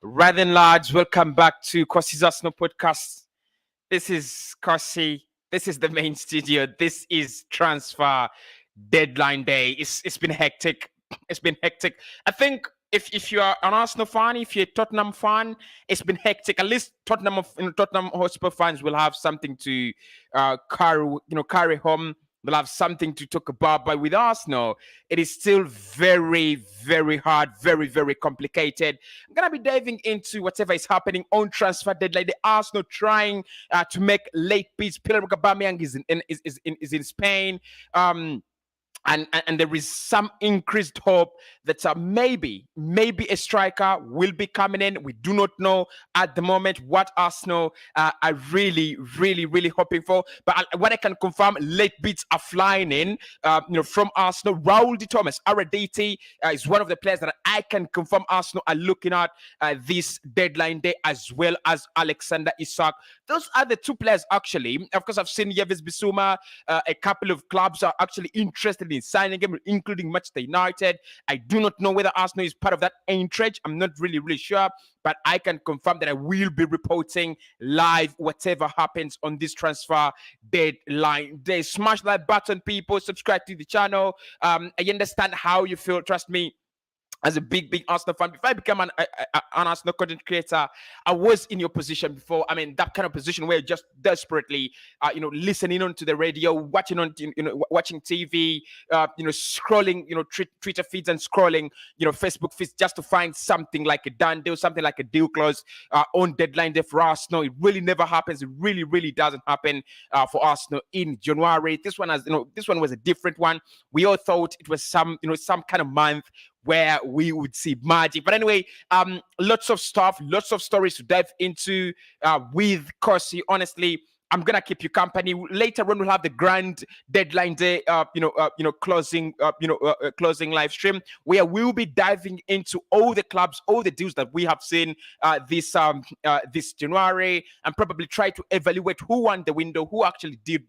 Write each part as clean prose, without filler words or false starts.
Right then, lads, welcome back to Cossy's Arsenal podcast. This is Cossy. This is the main studio. This is transfer deadline day. It's been hectic. It's been hectic. I think if you are an Arsenal fan, if you're a Tottenham fan, it's been hectic. At least Tottenham Hotspur fans will have something to carry home. They'll have something to talk about. But with Arsenal, it is still very, very hard, very, very complicated. I'm gonna be diving into whatever is happening on transfer deadline. The Arsenal trying to make late bids. Pierre-Emerick Aubameyang is in Spain. And there is some increased hope that maybe a striker will be coming in. We do not know at the moment what Arsenal are really hoping for. But what I can confirm, late bids are flying in. From Arsenal, Raul Di Thomas, RDT, is one of the players that I can confirm Arsenal are looking at this deadline day, as well as Alexander Isak. Those are the two players actually. Of course, I've seen Yves Bissouma. A couple of clubs are actually interested in signing him, including Manchester United. I do not know whether Arsenal is part of that interest. I'm not really sure, but I can confirm that I will be reporting live whatever happens on this transfer deadline. They smash that button, people. Subscribe to the channel. I understand how you feel. Trust me. As a big Arsenal fan, before I became an Arsenal content creator, I was in your position before. I mean, that kind of position where you're just desperately, listening onto the radio, watching TV, scrolling, Twitter feeds and scrolling, Facebook feeds just to find something like a done deal, something like a deal clause on deadline day for Arsenal. It really never happens. It really doesn't happen for Arsenal in January. This one was a different one. We all thought it was some kind of month where we would see magic. But anyway, lots of stuff, lots of stories to dive into with Cossy. Honestly, I'm gonna keep you company. Later on, we'll have the grand deadline day, closing live stream, where we'll be diving into all the clubs, all the deals that we have seen this January, and probably try to evaluate who won the window, who actually did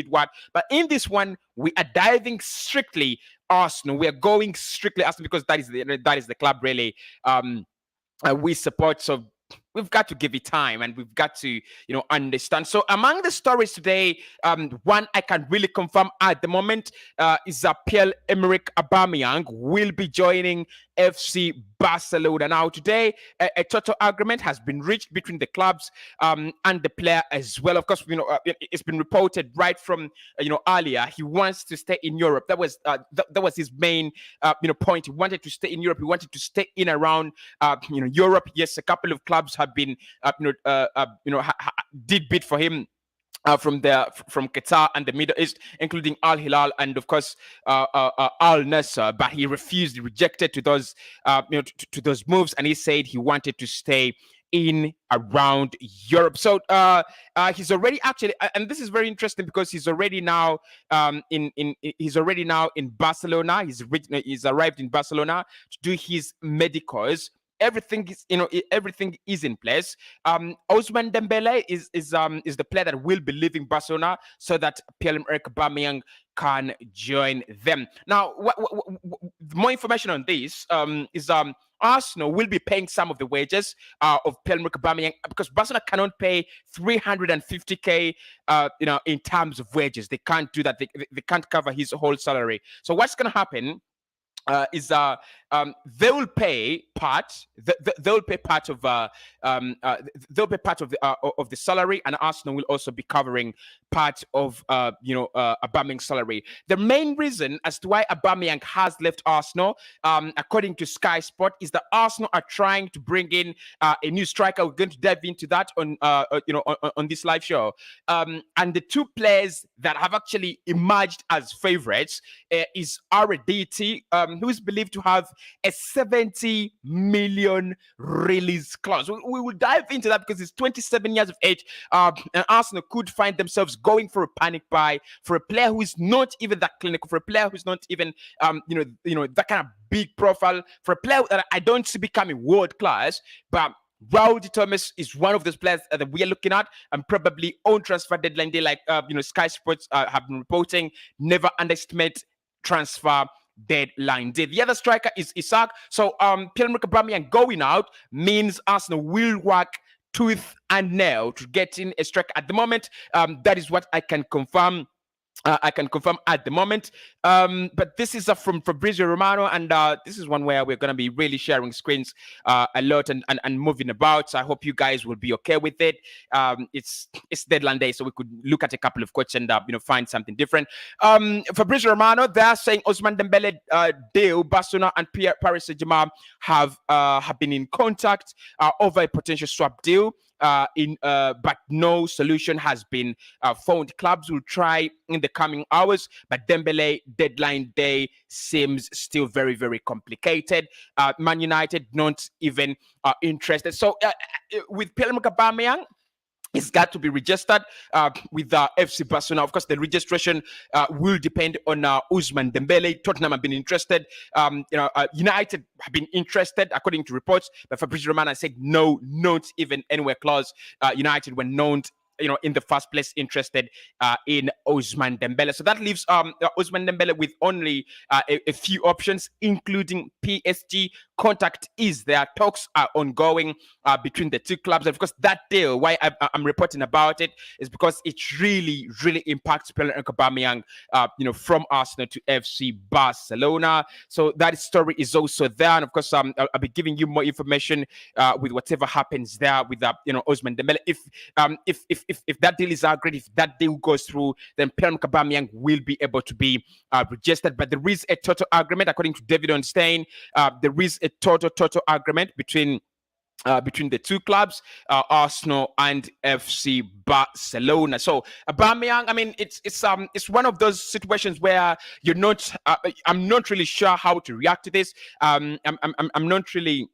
what. But in this one, we are diving strictly Arsenal. We are going strictly Arsenal because that is the club really we support. So we've got to give it time, and we've got to understand. So among the stories today, one I can really confirm at the moment is that Pierre-Emerick Aubameyang will be joining FC Barcelona. Now today, a total agreement has been reached between the clubs and the player as well. Of course, it's been reported right from earlier he wants to stay in Europe. That was his main point. He wanted to stay in Europe. He wanted to stay in around Europe. Yes, a couple of clubs have been did bid for him from Qatar and the Middle East, including Al Hilal and of course Al Nassr, but he refused, rejected to those to those moves, and he said he wanted to stay in around Europe. So he's already actually, and this is very interesting because he's already now he's already now in Barcelona. He's arrived in Barcelona to do his medicals. Everything is in place. Ousmane Dembele is the player that will be leaving Barcelona so that Pierre-Emerick Aubameyang can join them. Now, more information on this is Arsenal will be paying some of the wages of Pierre-Emerick Aubameyang because Barcelona cannot pay 350k in terms of wages. They can't do that. They can't cover his whole salary. So what's going to happen they will pay part. They'll pay part of the salary, and Arsenal will also be covering part of Aubameyang's salary. The main reason as to why Aubameyang has left Arsenal, according to Sky Sport, is that Arsenal are trying to bring in a new striker. We're going to dive into that on this live show. And the two players that have actually emerged as favorites is RDT, who is believed to have a 70 million release clause. We will dive into that because he's 27 years of age, and Arsenal could find themselves going for a panic buy for a player who is not even that clinical, for a player who's not even that kind of big profile, for a player that I don't see becoming world class, but Raul Di Thomas is one of those players that we are looking at, and probably on transfer deadline day, like Sky Sports have been reporting. Never underestimate transfer deadline day. The other striker is Isak. So Pierre-Emerick Aubameyang going out means Arsenal will work tooth and nail to get in a striker. At the moment, that is what I can confirm. I can confirm at the moment. But this is from Fabrizio Romano, and this is one where we're going to be really sharing screens a lot and moving about. So I hope you guys will be okay with it. It's deadline day, so we could look at a couple of quotes and find something different. Fabrizio Romano, they're saying Ousmane Dembele deal, Barcelona and Paris Saint-Germain have been in contact over a potential swap deal. But no solution has been found. Clubs will try in the coming hours, but Dembele deadline day seems still very, very complicated. Man United not even interested. So with Pierre-Emerick Aubameyang, it's got to be registered with FC Barcelona. Of course, the registration will depend on Ousmane Dembele. Tottenham have been interested. United have been interested, according to reports. But Fabrizio Romano said no, not even anywhere close. United were known, in the first place interested in Ousmane Dembele. So that leaves Ousmane Dembele with only a few options, including PSG. Contact is there. Talks are ongoing between the two clubs. And of course, that deal, why I'm reporting about it, is because it really, really impacts Pierre-Emerick Aubameyang, from Arsenal to FC Barcelona. So that story is also there. And of course, I'll be giving you more information with whatever happens there with Ousmane Dembele. If that deal is agreed, if that deal goes through, then Pierre-Emerick Aubameyang will be able to be registered. But there is a total agreement, according to David Onstein. There is a total agreement between the two clubs, Arsenal and FC Barcelona. So Aubameyang, I mean, it's one of those situations where you're not. I'm not really sure how to react to this. I'm not really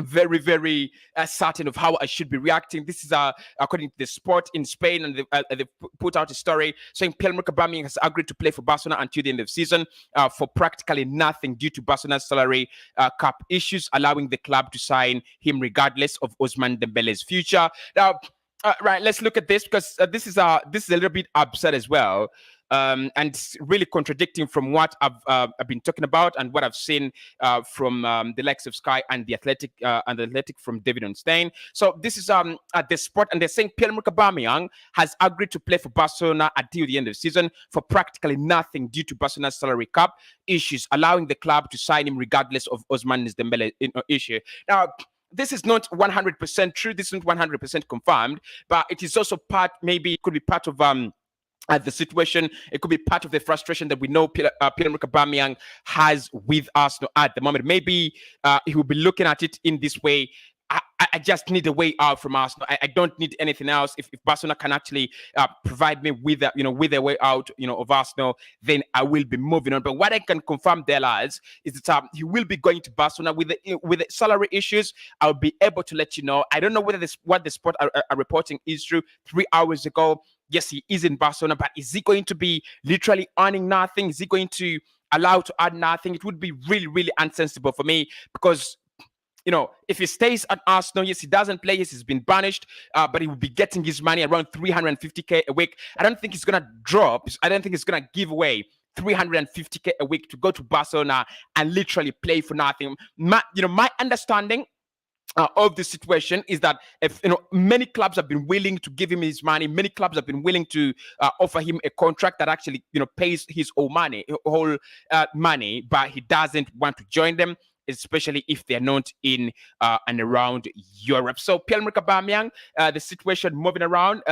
very, very certain of how I should be reacting. This is according to the Sport in Spain, and they put out a story saying Pierre-Emerick Aubameyang has agreed to play for Barcelona until the end of the season for practically nothing due to Barcelona's salary cap issues, allowing the club to sign him regardless of Ousmane Dembele's future. Now, right, let's look at this, because this is a little bit absurd as well. And it's really contradicting from what I've been talking about and what I've seen from the likes of Sky and the Athletic from David Onstein. So this is at the Sport, and they're saying Pierre-Emerick Aubameyang has agreed to play for Barcelona until the end of the season for practically nothing due to Barcelona's salary cap issues, allowing the club to sign him regardless of Ousmane Dembele issue. Now, this is not 100% true. This isn't 100% confirmed, but it is also maybe it could be part of the situation. It could be part of the frustration that we know Pierre-Emerick Aubameyang has with Arsenal at the moment. Maybe he will be looking at it in this way. I just need a way out from Arsenal. I don't need anything else. If Barcelona can actually provide me with a way out, of Arsenal, then I will be moving on. But what I can confirm there, lads, is that he will be going to Barcelona with the salary issues. I'll be able to let you know. I don't know whether what the Sport are reporting is true. 3 hours ago, yes, he is in Barcelona, but is he going to be literally earning nothing? Is he going to allow to earn nothing? It would be really, really unsensible for me, because if he stays at Arsenal, yes, he doesn't play, yes, he's been banished, but he will be getting his money around 350k a week. I don't think he's going to drop. I don't think he's going to give away 350k a week to go to Barcelona and literally play for nothing. My understanding of the situation is that if many clubs have been willing to give him his money, many clubs have been willing to offer him a contract that actually pays his whole money, but he doesn't want to join them, especially if they're not in and around Europe. So Pierre-Emerick Aubameyang, the situation moving around,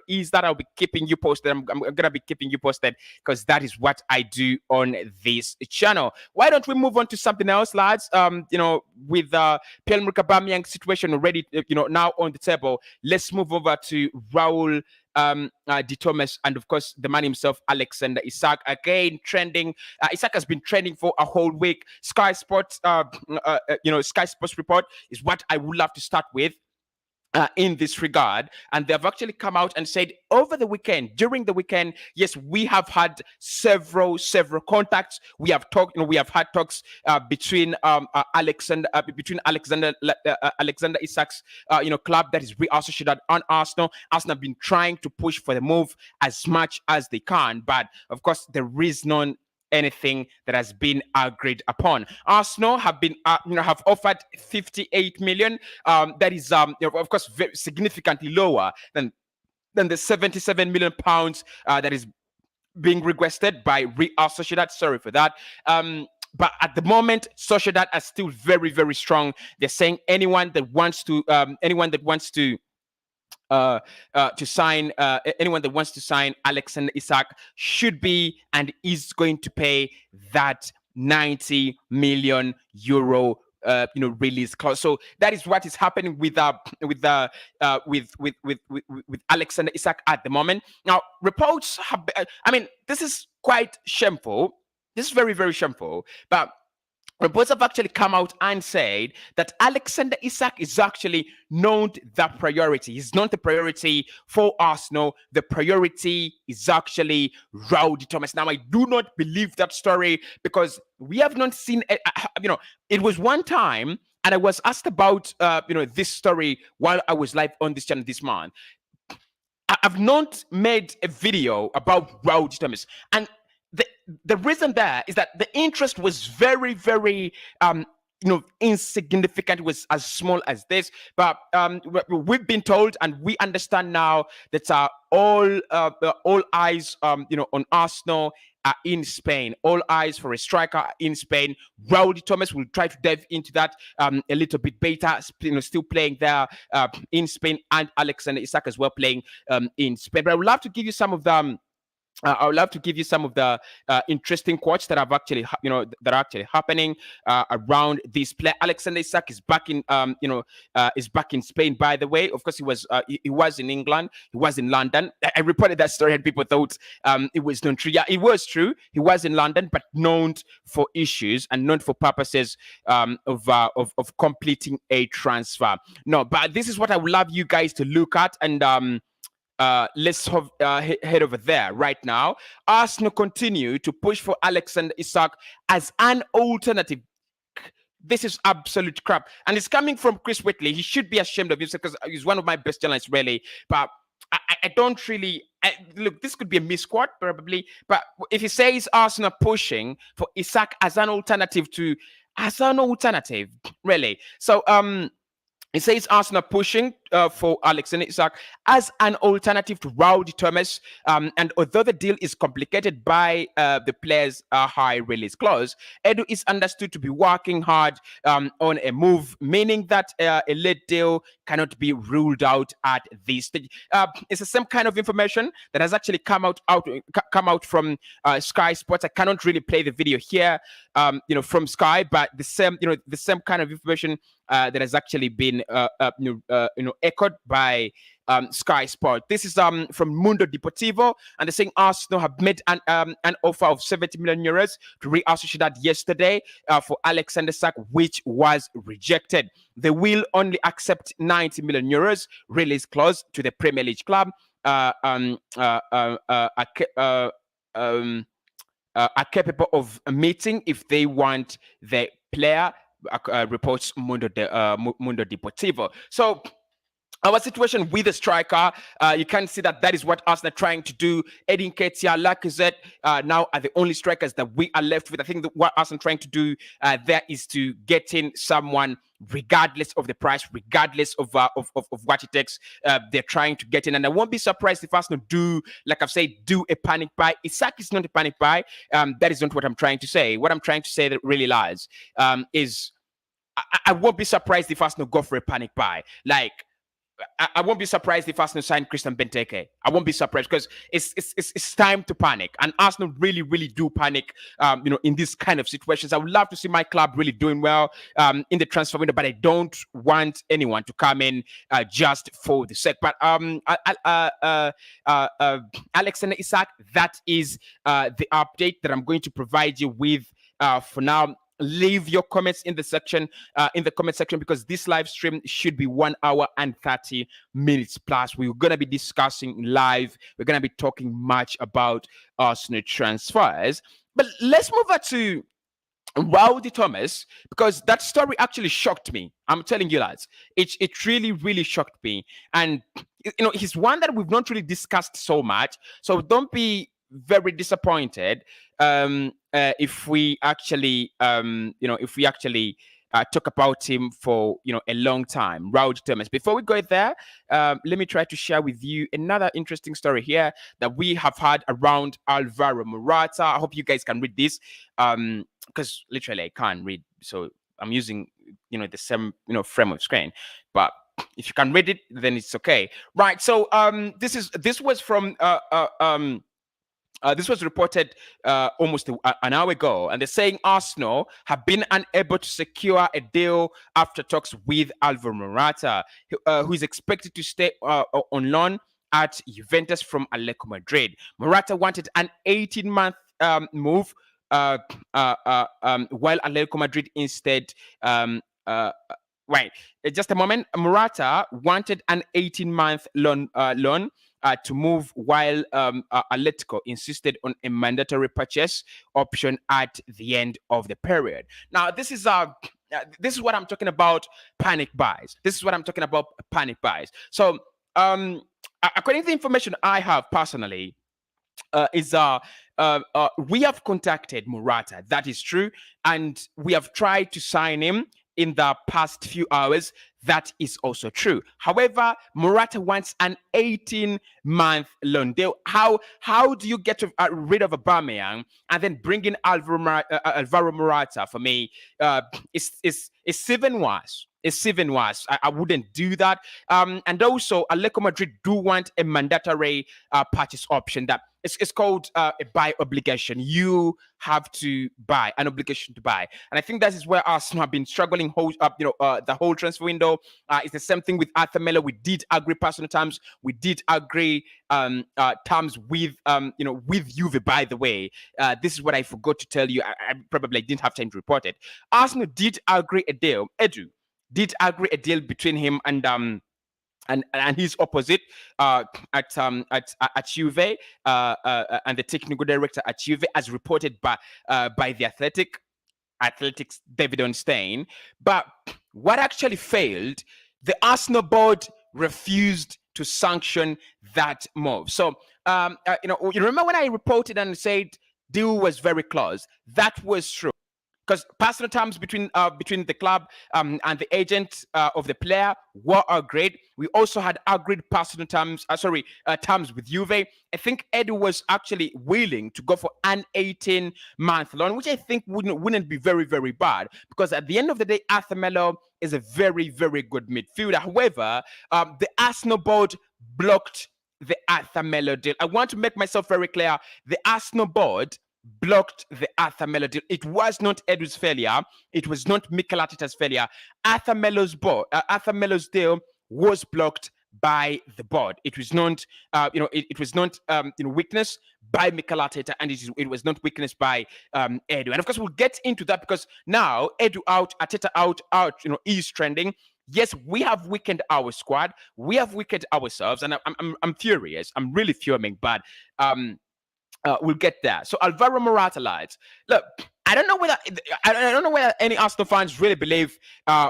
is that I'll be keeping you posted. I'm gonna be keeping you posted, because that is what I do on this channel. Why don't we move on to something else, lads? With Pierre-Emerick Aubameyang situation already, now on the table, let's move over to Raul D. Thomas, and of course the man himself, Alexander Isak, again trending. Isak has been trending for a whole week. Sky Sports, Sky Sports report is what I would love to start with. In this regard, and they've actually come out and said during the weekend, yes, we have had several contacts. We have talked, we have had talks between Alexander Isak's club that is reassociated on Arsenal. Arsenal have been trying to push for the move as much as they can, but of course there is none anything that has been agreed upon. Arsenal have been, have offered 58 million. That is, of course, very significantly lower than the 77 million pounds that is being requested by Real Sociedad. Sorry for that. But at the moment, Sociedad are still very, very strong. They're saying anyone that wants to sign anyone that wants to sign Alexander Isak should be and is going to pay that 90 million euro release clause. So that is what is happening with Alexander Isak at the moment. Now, reports have, this is quite shameful. This is very, very shameful, but reports have actually come out and said that Alexander Isak is actually not the priority. He's not the priority for Arsenal. The priority is actually Rowdy Thomas. Now, I do not believe that story because we have not seen, it was one time, and I was asked about, this story while I was live on this channel this month. I've not made a video about Rowdy Thomas, and the reason there is that the interest was very, very insignificant. It was as small as this, but we've been told and we understand now that all eyes on Arsenal are in Spain. All eyes for a striker in Spain. Rowdy Thomas will try to dive into that a little bit better. Still playing there in Spain, and Alexander Isak as well playing in Spain. But I would love to give you some of them. I would love to give you some of the interesting quotes that have actually, that are actually happening around this play. Alexander Isak is back in, is back in Spain. By the way, of course, he was in England. He was in London. I reported that story, and people thought it was not true. Yeah, it was true. He was in London, but known for issues and not for purposes of completing a transfer. No, but this is what I would love you guys to look at, and let's head over there right now. Arsenal continue to push for Alexander Isak as an alternative. This is absolute crap, and it's coming from Chris Whitley. He should be ashamed of himself because he's one of my best journalists, really. But I don't really look. This could be a misquote, probably. But if he says Arsenal pushing for Isak as an alternative really. So it says Arsenal pushing for Alexander Isak as an alternative to Rowdy Thomas. And although the deal is complicated by the player's high release clause, Edu is understood to be working hard on a move, meaning that a late deal cannot be ruled out at this stage. It's the same kind of information that has actually come out from Sky Sports. I cannot really play the video here, from Sky, but the same kind of information that has actually been echoed by Sky Sport. This is from Mundo Deportivo, and they're saying Arsenal have made an offer of 70 million euros to Real Sociedad yesterday for Alexander Isak, which was rejected. They will only accept 90 million euros release clause to the Premier League club. Are capable of meeting if they want the player, reports Mundo Deportivo. So our situation with the striker, you can see that is what Arsenal are trying to do. Edin Ketia, Lacazette now are the only strikers that we are left with. I think that what Arsenal are trying to do there is to get in someone regardless of the price, regardless of what it takes. They're trying to get in, and I won't be surprised if Arsenal do, like I've said, do a panic buy. Isak is not a panic buy. That is not what I'm trying to say. What I'm trying to say that really lies is I won't be surprised if Arsenal go for a panic buy. Like, I won't be surprised if Arsenal sign Christian Benteke. I won't be surprised because it's time to panic, and Arsenal really, really do panic. In these kind of situations, I would love to see my club really doing well in the transfer window, but I don't want anyone to come in just for the sake. But Alexander Isak, that is the update that I'm going to provide you with for now. Leave your comments in the comment section, because this live stream should be 1 hour and 30 minutes plus. We're going to be discussing live. We're going to be talking much about Arsenal transfers. But let's move on to Rowdy Thomas, because that story actually shocked me. I'm telling you, lads, it really, really shocked me. And he's one that we've not really discussed so much. So don't be very disappointed if we actually talk about him for a long time. Raul Thomas. Before we go there, let me try to share with you another interesting story here that we have had around Alvaro Morata. I hope you guys can read this, because literally I can't read, so I'm using the same frame of screen. But if you can read it, then it's okay, right? So this was from this was reported almost an hour ago, and they're saying Arsenal have been unable to secure a deal after talks with Alvaro Morata, who is expected to stay on loan at Juventus from Atletico Madrid. Morata wanted an 18-month move, while Atletico Madrid instead. Right, just a moment. Morata wanted an 18-month loan to move, while Atletico insisted on a mandatory purchase option at the end of the period. Now, this is what I'm talking about, panic buys. This is what I'm talking about, panic buys. So, according to the information I have personally, we have contacted Morata. That is true, and we have tried to sign him in the past few hours. That is also true. However, Morata wants an 18-month loan deal. How do you get rid of Aubameyang and then bring in Alvaro Morata? For me, it's even worse. It's even worse. I wouldn't do that. And also, Atletico Madrid do want a mandatory purchase option that it's called a buy obligation. You have to buy, an obligation to buy. And I think that is where Arsenal have been struggling the whole transfer window. It's the same thing with Arthur Miller. We did agree personal terms. We did agree terms with Juve, by the way. This is what I forgot to tell you. I probably didn't have time to report it. Arsenal did agree a deal. Edu did agree a deal between him and his opposite at Juve, and the technical director at Juve, as reported by the Athletics David Ornstein. But what actually failed, the Arsenal board refused to sanction that move. So you remember when I reported and said deal was very close? That was true, because personal terms between the club and the agent of the player were agreed. We also had agreed personal terms, terms with Juve. I think Edu was actually willing to go for an 18-month loan, which I think wouldn't be very, very bad, because at the end of the day, Arthur Melo is a very, very good midfielder. However, the Arsenal board blocked the Arthur Melo deal. I want to make myself very clear. The Arsenal board blocked the Arthur Melo deal. It was not Edu's failure. It was not Mikel Arteta's failure. Arthur Melo's deal was blocked by the board. It was not, it was not, weakness by Mikel Arteta, and it was not weakness by Edu. And of course, we'll get into that, because now Edu out, Arteta out, is trending. Yes, we have weakened our squad. We have weakened ourselves, and I'm furious. I'm really fuming, but we'll get there. So Alvaro Morata, lads. Look, I don't know whether any Arsenal fans really believe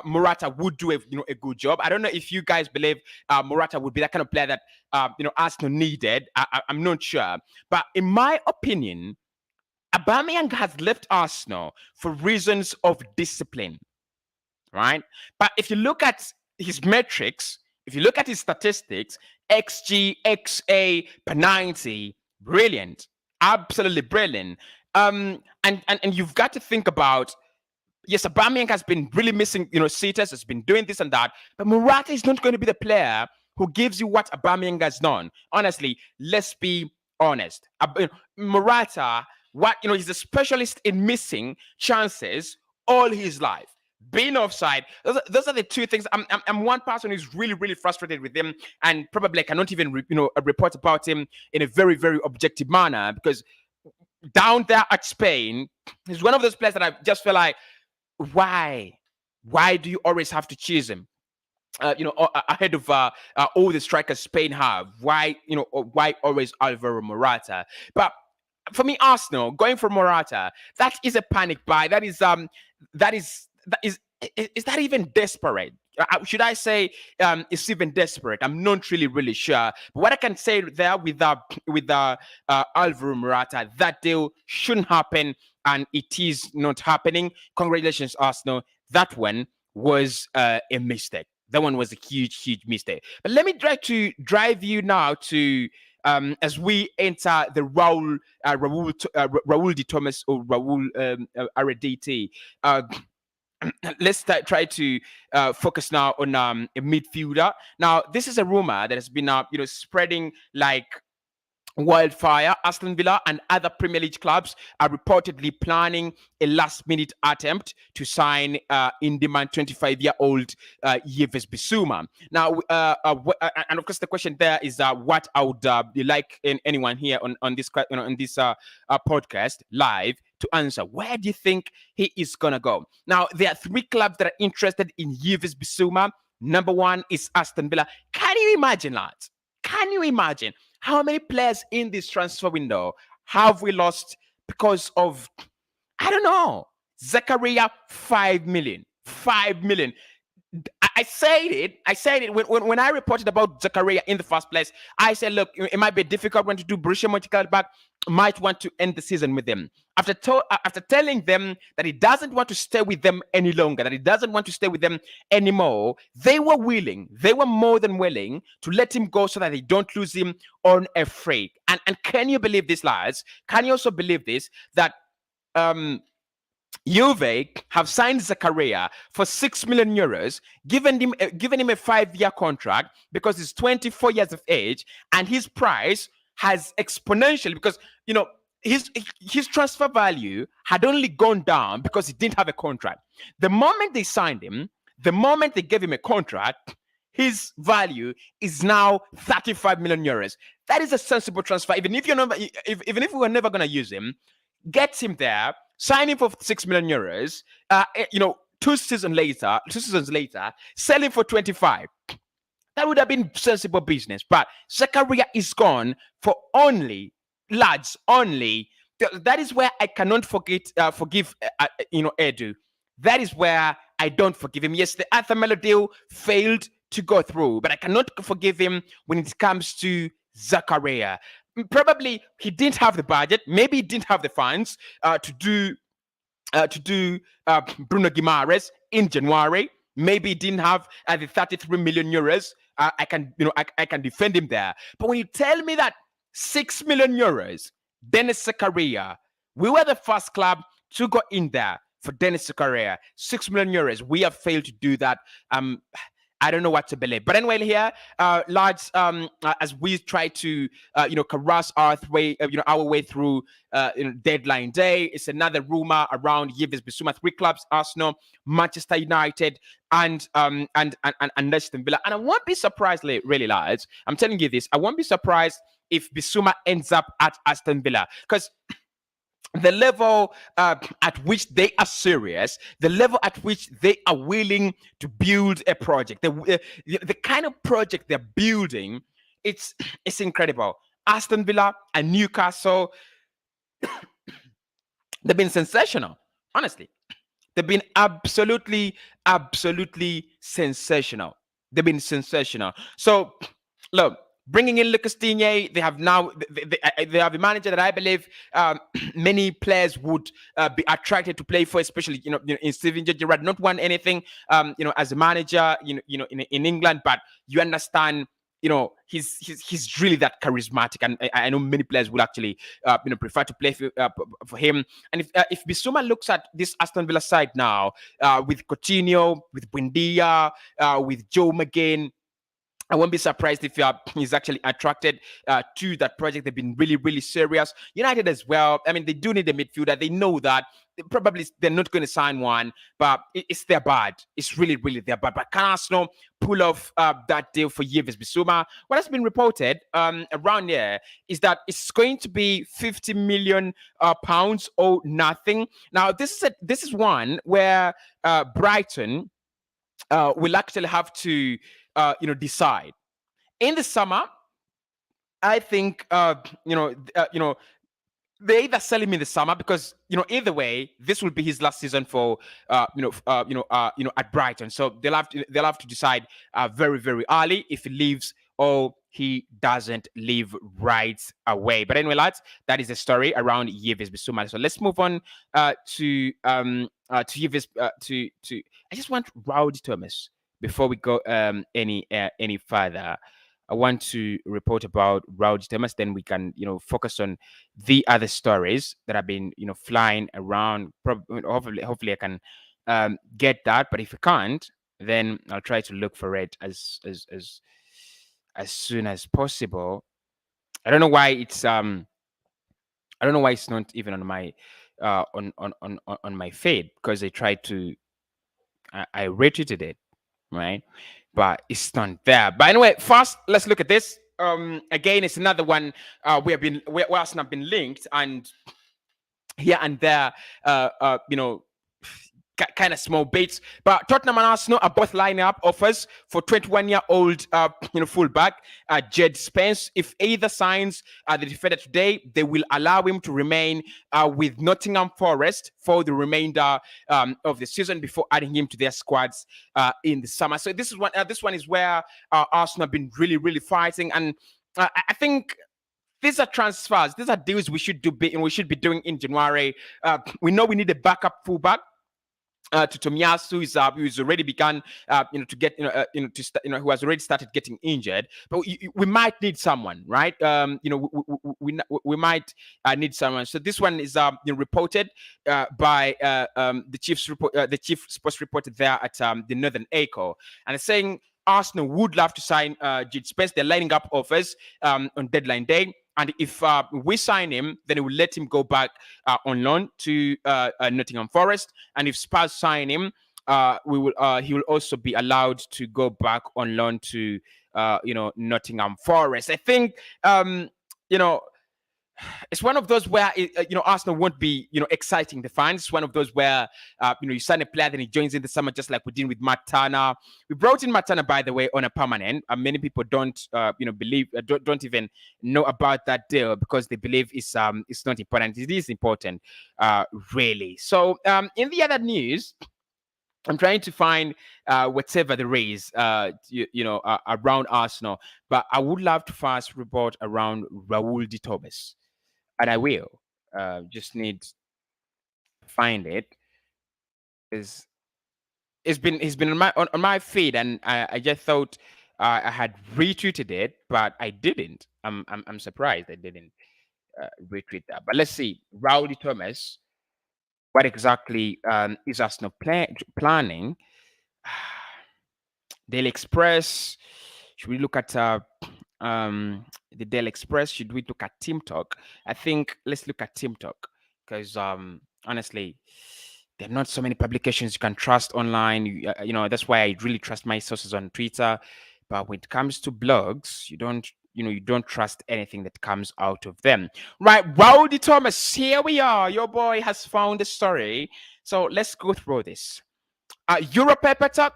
Morata would do a good job. I don't know if you guys believe Morata would be that kind of player that Arsenal needed. I'm not sure, but in my opinion, Aubameyang has left Arsenal for reasons of discipline, right? But if you look at his metrics, if you look at his statistics, XG, XA, per 90, brilliant. Absolutely brilliant. And you've got to think about, yes, Aubameyang has been really missing, sitters, has been doing this and that, but Morata is not going to be the player who gives you what Aubameyang has done. Honestly, let's be honest. Morata, he's a specialist in missing chances all his life. Being offside, those are the two things. I'm one person who's really, really frustrated with him, and probably cannot even report about him in a very, very objective manner, because down there at Spain, he's one of those players that I just feel like, why do you always have to choose him? Ahead of all the strikers Spain have. Why always Alvaro Morata? But for me, Arsenal going for Morata, that is a panic buy. Is that even desperate? should I say it's even desperate? I'm not really sure. But what I can say there with Alvaro Morata, that deal shouldn't happen, and it is not happening. Congratulations, Arsenal. That one was a mistake. That one was a huge mistake. But let me try to drive you now to as we enter the Raul Di Thomas or Raul Arediti. Let's try to focus now on a midfielder. Now, this is a rumor that has been spreading like wildfire. Aston Villa and other Premier League clubs are reportedly planning a last-minute attempt to sign in-demand 25-year-old Yves Bissouma. Now, and of course, the question there is what I would like anyone here on this podcast live to answer. Where do you think he is gonna go? Now, there are 3 clubs that are interested in Yves Bissouma. Number 1 is Aston Villa. Can you imagine, lads? Can you imagine how many players in this transfer window have we lost because of, I don't know, Zakaria? 5 million. 5 million. I said it when I reported about Zakaria in the first place. I said, look, it might be a difficult one to do. Borussia Mönchengladbach might want to end the season with him. After telling them that he doesn't want to stay with them any longer, that he doesn't want to stay with them anymore, they were more than willing to let him go so that they don't lose him on a free. And can you believe this, lads? Can you also believe this, that Juve have signed Zakaria for 6 million euros, given him a 5-year contract because he's 24 years of age, and his price has exponentially, because his transfer value had only gone down because he didn't have a contract. The moment they signed him, the moment they gave him a contract, his value is now 35 million euros. That is a sensible transfer. Even if we were never going to use him, get him there, sign him for 6 million euros. 2 seasons later, sell him for 25. That would have been sensible business. But Zakaria is gone for only. That is where I cannot forgive Edu. That is where I don't forgive him. Yes, the Arthur Melo deal failed to go through, but I cannot forgive him when it comes to Zakaria. Probably he didn't have the budget. Maybe he didn't have the funds to do Bruno Guimaraes in January. Maybe he didn't have the 33 million euros. I can defend him there. But when you tell me that 6 million euros, Dennis Zakaria, we were the first club to go in there for Dennis Zakaria. 6 million euros. We have failed to do that. I don't know what to believe. But anyway, here, lads, as we try to, caress our way through, deadline day, it's another rumor around Yves Bissouma. 3 clubs: Arsenal, Manchester United, and Aston Villa. And I won't be surprised, really, lads. I'm telling you this. I won't be surprised if Bissouma ends up at Aston Villa, because the level at which they are serious, the level at which they are willing to build a project, the kind of project they're building, it's incredible. Aston Villa and Newcastle, they've been sensational. Honestly, they've been absolutely sensational. They've been sensational. So, look. Bringing in Lucas Digne, they have now they have a manager that I believe many players would be attracted to play for, especially in Steven Gerrard. Not won anything as a manager in England, but you understand he's really that charismatic, and I know many players would actually prefer to play for him. And if Bissouma looks at this Aston Villa side now with Coutinho, with Buendia, with Joe McGinn, I won't be surprised if he's actually attracted to that project. They've been really serious. United as well. I mean, they do need a midfielder. They know that. They're not going to sign one, but it's their bad. It's really their bad. But can Arsenal pull off that deal for Yves Bissouma? What has been reported around here is that it's going to be 50 million pounds or nothing. Now, this is one where Brighton will actually have to decide. In the summer, I think they either sell him in the summer because either way this will be his last season for at Brighton. So they'll have to decide very very early if he leaves or he doesn't leave right away. But anyway, lads, that is the story around Yves Bissouma. So let's move on to Yves to I just want Rowdy Thomas before we go any further. I want to report about Rowdy Thomas, then we can, focus on the other stories that have been, flying around. Probably, hopefully, I can get that. But if I can't, then I'll try to look for it as soon as possible. I don't know why it's not even on my on my feed, because I tried to I retweeted it, right? But it's not there. But anyway, first let's look at this. Again, it's another one where Arsenal have been linked, and here and there, kind of small bits. But Tottenham and Arsenal are both lining up offers for 21-year-old fullback Jed Spence. If either signs the defender today, they will allow him to remain with Nottingham Forest for the remainder of the season before adding him to their squads in the summer. So this one is where Arsenal have been really really fighting, and I think these are transfers. These are deals we should be doing in January. We know we need a backup fullback to Tomiyasu, who's already begun, to get, who has already started getting injured. But we might need someone, right? We might need someone. So this one is reported by the chief sports reporter there at the Northern Echo, and it's saying Arsenal would love to sign Jed Spence. They're lining up offers on deadline day. And if we sign him, then we'll let him go back on loan to Nottingham Forest. And if Spurs sign him, he will also be allowed to go back on loan to Nottingham Forest. I think it's one of those where Arsenal won't be exciting the fans. It's one of those where you sign a player, then he joins in the summer, just like we did with Matt Turner. We brought in Matt Turner, by the way, on a permanent. Many people don't believe, don't even know about that deal, because they believe it's not important. It is important, really. So in the other news, I'm trying to find whatever there is, around Arsenal. But I would love to first report around Raul de Thomas, and I will. Just need to find it. It's been on my feed, and I just thought I had retweeted it, but I didn't. I'm surprised I didn't retweet that. But let's see, Raul de Thomas. What exactly is Arsenal planning? Daily Express. Should we look at the Daily Express? Should we look at Team Talk? I think let's look at Team Talk, because honestly, there are not so many publications you can trust online. That's why I really trust my sources on Twitter. But when it comes to blogs, you don't trust anything that comes out of them. Right, Rowdy Thomas, here we are. Your boy has found the story. So let's go through this. Euro Paper Talk.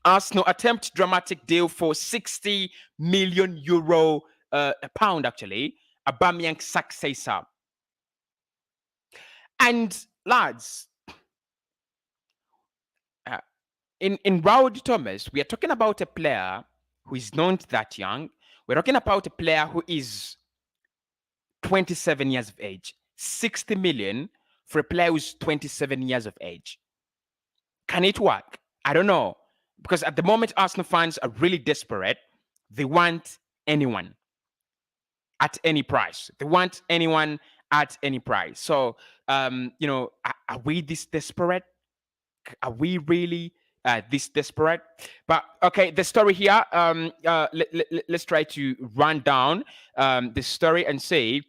Arsenal attempt dramatic deal for 60 million euro, a pound actually. Aubameyang successor. And lads, in Rowdy Thomas, we are talking about a player who is not that young. We're talking about a player who is 27 years of age. 60 million for a player who's 27 years of age. Can it work? I don't know. Because at the moment, Arsenal fans are really desperate. They want anyone at any price. They want anyone at any price. So, are we this desperate? Are we really this desperate? But okay, the story here. Let's try to run down the story and say.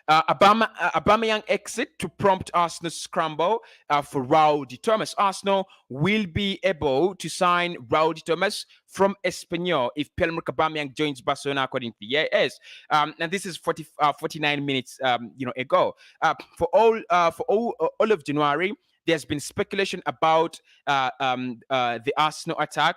Aubameyang exit to prompt Arsenal's scramble for Rowdy Thomas. Arsenal will be able to sign Rowdy Thomas from Espanyol if Pierre-Emerick Aubameyang joins Barcelona, according to the AS. And this is 49 minutes ago. For all of January, there's been speculation about the Arsenal attack.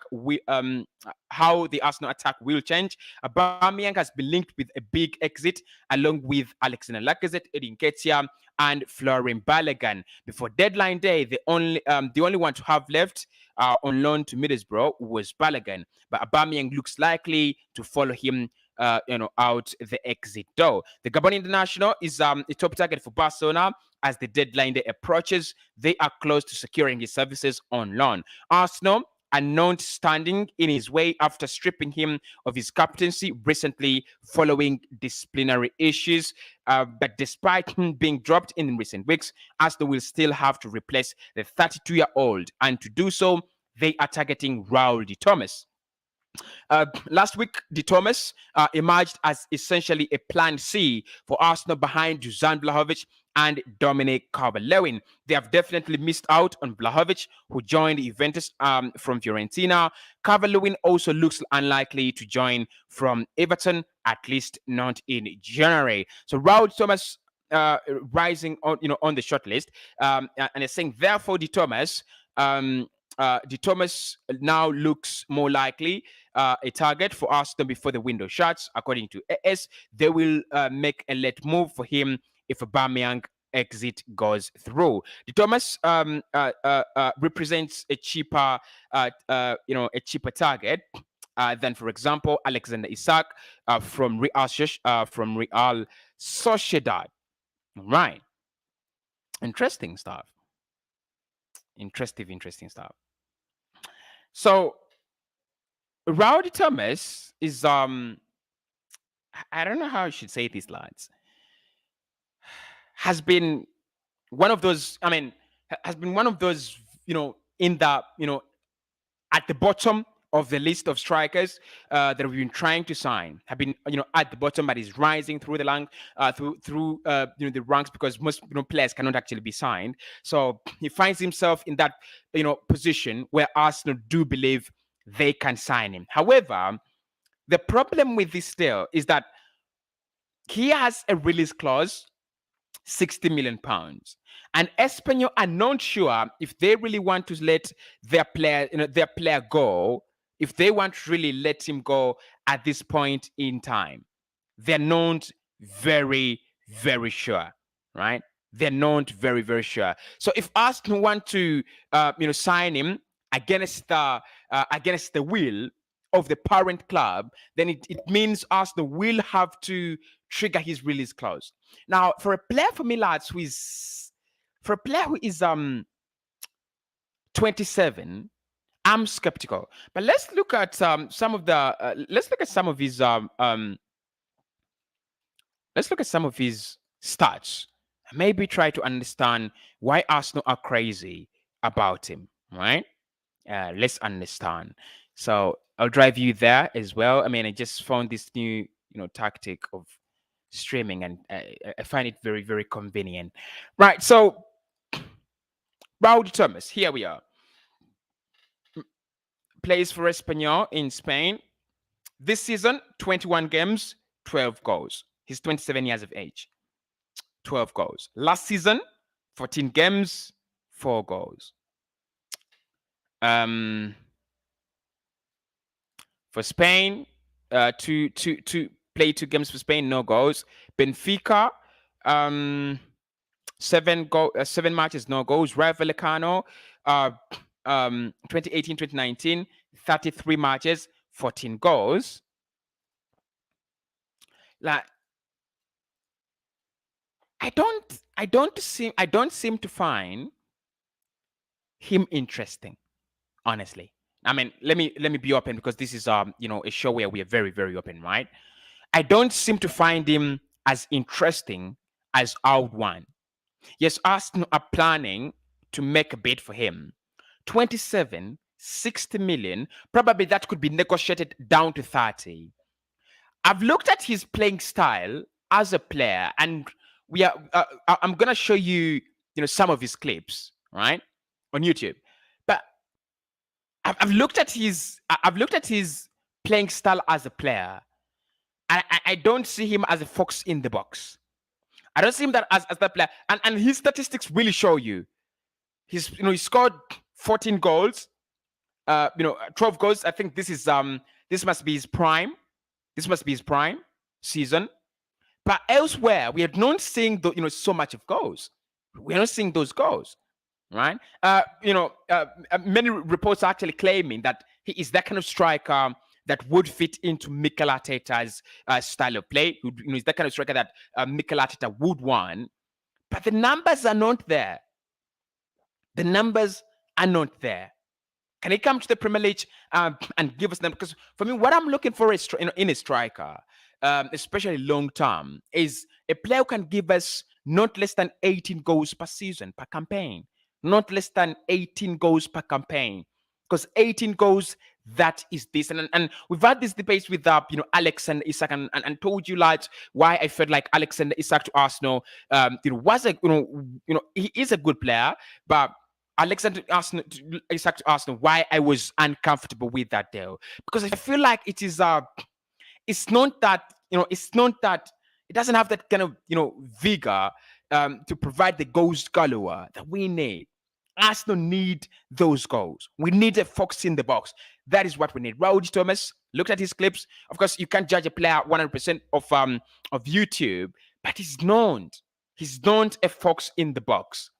How the Arsenal attack will change. Aubameyang has been linked with a big exit, along with Alexander Lacazette, Edin Ketia, and Florian Balogun. Before deadline day, the only one to have left on loan to Middlesbrough was Balogun, but Aubameyang looks likely to follow him out the exit door. The Gabon international is a top target for Barcelona as the deadline day approaches. They are close to securing his services on loan. Arsenal are known standing in his way after stripping him of his captaincy recently following disciplinary issues. But despite him being dropped in recent weeks, Arsenal will still have to replace the 32-year-old, and to do so, they are targeting Raul de Thomas. Last week, De Thomas emerged as essentially a plan C for Arsenal behind Dusan Vlahovic and Dominic Calvert-Lewin. They have definitely missed out on Vlahovic, who joined Juventus from Fiorentina. Calvert-Lewin also looks unlikely to join from Everton, at least not in January. So Raul Thomas rising on the shortlist, and it's saying therefore De Thomas now looks more likely a target for Arsenal before the window shuts. According to AS, they will make a late move for him if Aubameyang exit goes through. De Thomas represents a cheaper target than, for example, Alexander Isak from Real Sociedad. Right. Interesting stuff. Interesting stuff. So Raul de Thomas is I don't know how I should say this, lads. Has been one of those. In the at the bottom of the list of strikers that we've been trying to sign. Have been at the bottom, but is rising through the the ranks, because most players cannot actually be signed. So he finds himself in that position where Arsenal do believe they can sign him. However, the problem with this deal is that he has a release clause, £60 million. And Espanyol are not sure if they really want to let their player go, if they want to really let him go at this point in time. They're not very, very sure, right? They're not very, very sure. So if Arsenal want to, sign him against the will of the parent club, then it means Arsenal will have to trigger his release clause. Now, for a player who is 27, I'm skeptical. But let's look at some of his stats. Maybe try to understand why Arsenal are crazy about him, right? Let's understand. So I'll drive you there as well. I just found this new, tactic of streaming, and I find it very, very convenient. Right. So Raul de Thomas, here we are. Plays for Espanyol in Spain. This season, 21 games, 12 goals. He's 27 years of age. 12 goals. Last season, 14 games, 4 goals. For Spain, two games for Spain, no goals. Benfica, 7 matches, no goals. Rayo Vallecano, 2018-2019, 33 matches, 14 goals. Like, I don't seem to find him interesting, honestly. Let me be open, because this is a show where we are very, very open, right? I don't seem to find him as interesting as I would want. Yes, Arsenal are planning to make a bid for him. 27, 60 million. Probably that could be negotiated down to 30. I've looked at his playing style as a player, and I'm gonna show you some of his clips, right, on YouTube. But I've looked at his playing style as a player, and I don't see him as a fox in the box. I don't see him as that player, and his statistics really show you he scored 14 goals, 12 goals. I think this must be his prime. This must be his prime season. But elsewhere, we are not seeing so much of goals. We're not seeing those goals, right? Many reports are actually claiming that he is that kind of striker that would fit into Mikel Arteta's style of play. Is that kind of striker that Mikel Arteta would want. But the numbers are not there. The numbers are not there. Can he come to the Premier League and give us them? Because for me, what I'm looking for is, in a striker, especially long term, is a player who can give us not less than 18 goals per season, per campaign. Not less than 18 goals per campaign. Because 18 goals, that is this. And we've had this debate with Alexander Isak and told you, lads, why I felt like Alexander Isak to Arsenal was he is a good player, but Alexander Isak to Arsenal, why I was uncomfortable with that deal. Because I feel like it is it's not that it doesn't have that kind of vigor to provide the goals galore that we need. Arsenal need those goals. We need a fox in the box. That is what we need. Raul Thomas, looked at his clips. Of course, you can't judge a player 100% of YouTube, but he's not a fox in the box.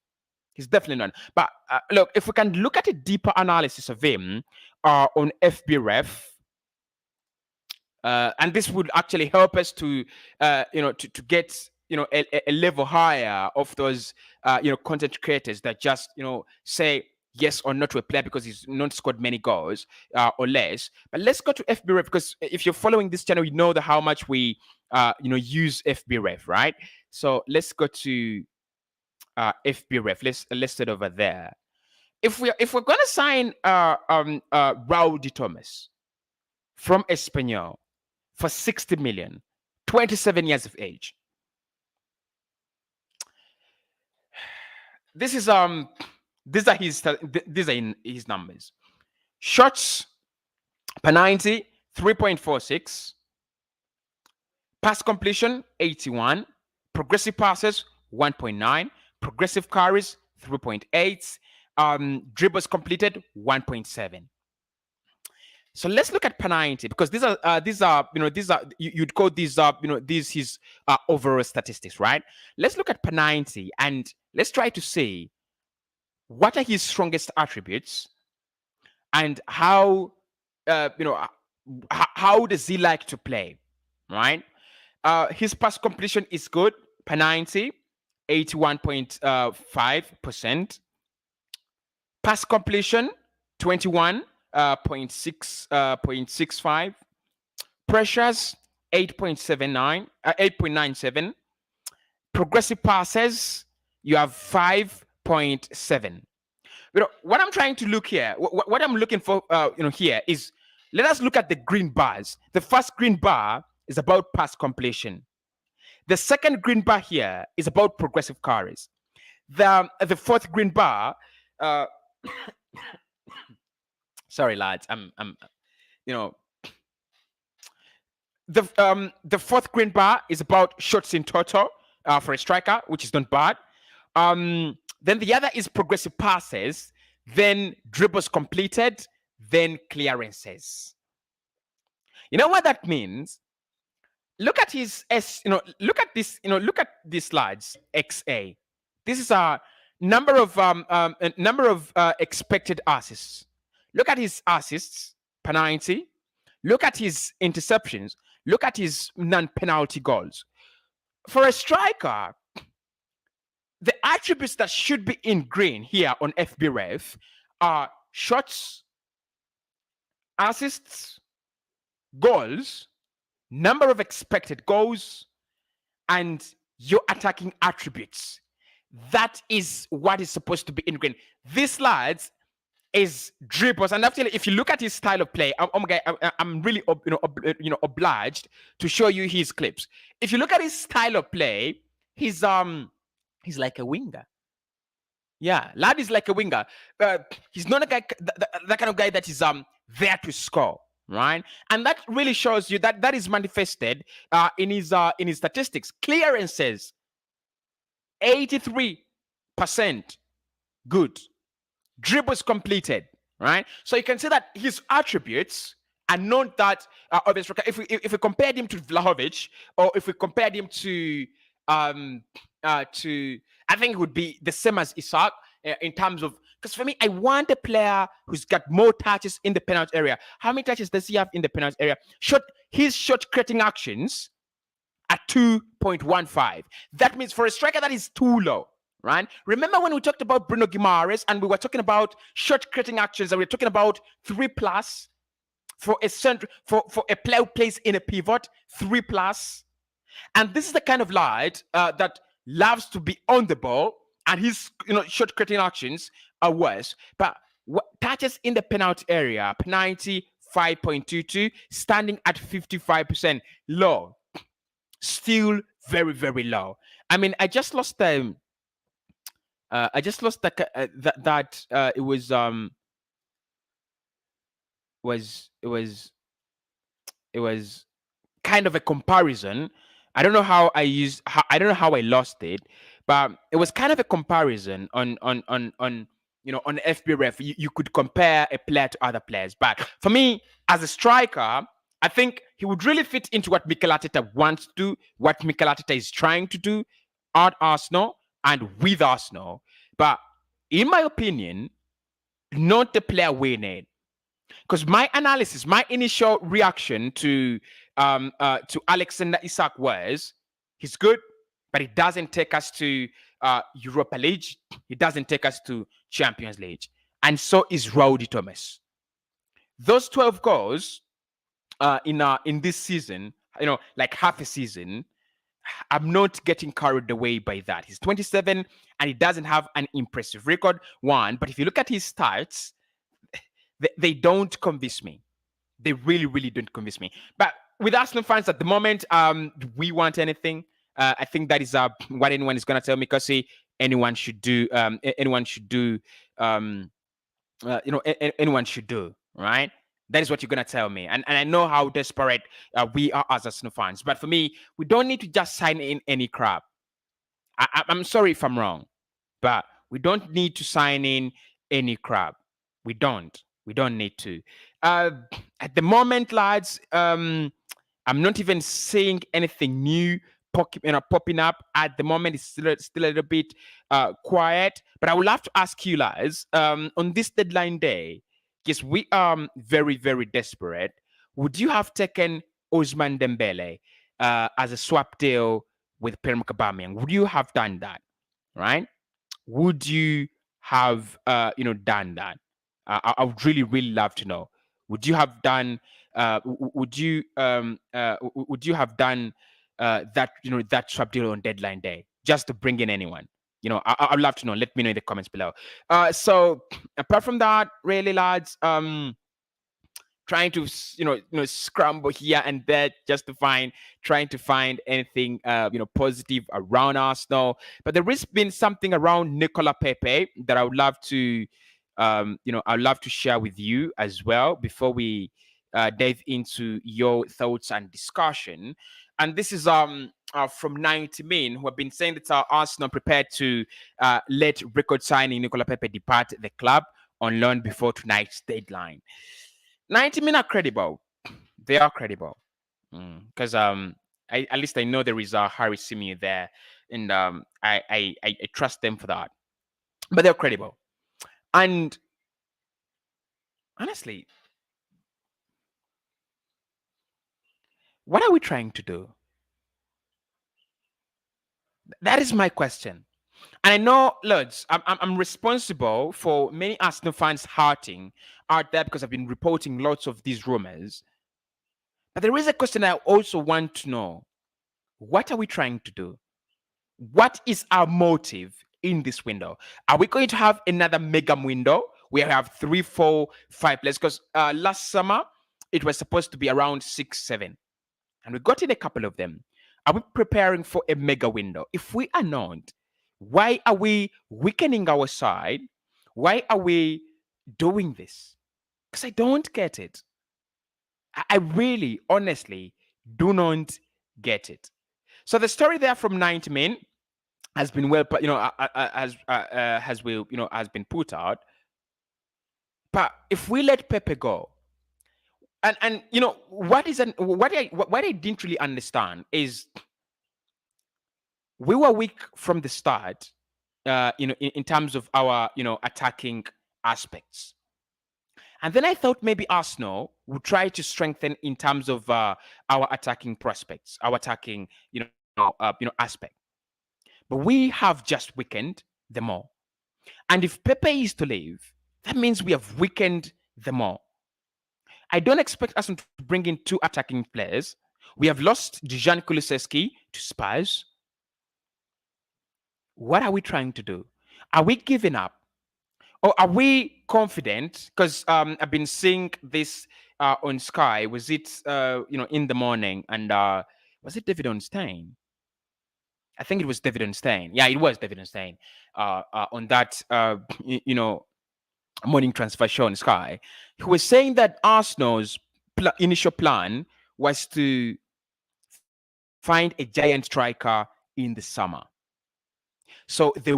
He's definitely not. But look, if we can look at a deeper analysis of him on FBref, and this would actually help us to get a level higher of those content creators that just say yes or no to a player because he's not scored many goals or less. But let's go to FBref, because if you're following this channel, you know how much we use FBref, right? So let's go to FBref. Let's sit over there. If we're gonna sign Raul Thomas from Espanyol for 60 million, 27 years of age. These are his numbers. Shots per 90, 3.46. Pass completion, 81. Progressive passes, 1.9. Progressive carries, 3.8. Dribbles completed, 1.7. So let's look at per 90, because these are you'd call these these his overall statistics, right? Let's look at per 90 and let's try to see what are his strongest attributes and how how does he like to play, right? His pass completion is good per 90, 81.5%. Pass completion, 21.65. Pressures, 8.97. Progressive passes, you have 5.7. What I'm trying to look here, what I'm looking for here is, let us look at the green bars. The first green bar is about pass completion. The second green bar here is about progressive carries. The fourth green bar, sorry lads, the fourth green bar is about shots in total for a striker, which is not bad. Then the other is progressive passes, then dribbles completed, then clearances. You know what that means? Look at his look at this, look at these slides, XA. This is a number of expected assists. Look at his assists per 90. Look at his interceptions. Look at his non-penalty goals. For a striker, the attributes that should be in green here on FBref are shots, assists, goals, number of expected goals, and your attacking attributes. That is what is supposed to be in green. This slides is dribbles, and actually, if you look at his style of play, I'm really obliged to show you his clips. If you look at his style of play, he's like a winger. Yeah, lad is like a winger. He's not a guy, that kind of guy that is there to score, right? And that really shows you that is manifested in his statistics. Clearances, 83% good. dribbles completed, right? So you can say that his attributes are not that obvious. If we compared him to Vlahovic, or if we compared him um to, I think it would be the same as Isak in terms of, because for me, I want a player who's got more touches in the penalty area. How many touches does he have in the penalty area? His shot creating actions at 2.15. That means for a striker, that is too low, right? Remember when we talked about Bruno Guimaraes and we were talking about shot creating actions, and we were talking about 3 plus for a center, for a player who plays in a pivot, 3 plus. And this is the kind of lad that loves to be on the ball, and his shot creating actions are worse. But touches in the penalty area, 95.22, standing at 55%, low. Still very, very low. I mean, I just lost that it was kind of a comparison. I don't know how I don't know how I lost it, but it was kind of a comparison on FBref. You could compare a player to other players, but for me as a striker, I think he would really fit into what Mikel Arteta wants to do, what Mikel Arteta is trying to do at Arsenal and with Arsenal. But in my opinion, not the player we need. Because my analysis, my initial reaction to Alexander Isak was, he's good, but it doesn't take us to Europa League. It doesn't take us to Champions League. And so is Rowdy Thomas. Those 12 goals in this season, like half a season, I'm not getting carried away by that. He's 27 and he doesn't have an impressive record, one. But if you look at his stats, they don't convince me. They really, really don't convince me. But with Arsenal fans at the moment, do we want anything? I think that is what anyone is going to tell me. Because anyone should do. Anyone should do. Anyone should do. Right. That is what you're going to tell me. And I know how desperate we are as Arsenal fans. But for me, we don't need to just sign in any crap. I'm sorry if I'm wrong, but we don't need to sign in any crap. We don't need to. At the moment, lads, I'm not even seeing anything new popping up. At the moment, it's still a little bit quiet. But I would love to ask you, lads, on this deadline day, because we are very, very desperate, would you have taken Ousmane Dembele as a swap deal with Pierre Aubameyang? Would you have done that? Right? Would you have done that? I would really, really love to know. Would you have done? Would you have done that? That swap deal on deadline day, just to bring in anyone? I'd love to know. Let me know in the comments below. So apart from that, really, lads, trying to scramble here and there just to trying to find anything positive around Arsenal. But there has been something around Nicola Pepe that I would love to I'd love to share with you as well before we dive into your thoughts and discussion. And this is from 90 Min, who have been saying that Arsenal prepared to let record signing Nicola Pepe depart the club on loan before tonight's deadline. 90 Min are credible. They are credible. Because at least I know there is Harry Simeon there, and I trust them for that. But they're credible. And honestly, what are we trying to do? That is my question. And I know, Lords, I'm responsible for many Arsenal fans hurting out there because I've been reporting lots of these rumors. But there is a question I also want to know. What are we trying to do? What is our motive in this window? Are we going to have another mega window where we have 3, 4, 5 players? Because last summer, it was supposed to be around 6, 7. And we got in a couple of them. Are we preparing for a mega window? If we are not, why are we weakening our side? Why are we doing this? Because I don't get it. I really, honestly, do not get it. So the story there from 90 Min has been has been put out. But if we let Pepe go, and you know what I didn't really understand is we were weak from the start, in terms of our attacking aspects. And then I thought maybe Arsenal would try to strengthen in terms of our attacking prospects, our attacking, aspect. But we have just weakened them all. And if Pepe is to leave, that means we have weakened them all. I don't expect Arsenal to bring in two attacking players. We have lost Dejan Kulusevski to Spurs. What are we trying to do? Are we giving up? Or are we confident? Because I've been seeing this on Sky. Was it in the morning? And was it David Onstein? I think it was David Onstein. Yeah, it was David Onstein. On that morning transfer show on Sky, he was saying that Arsenal's initial plan was to find a giant striker in the summer. So they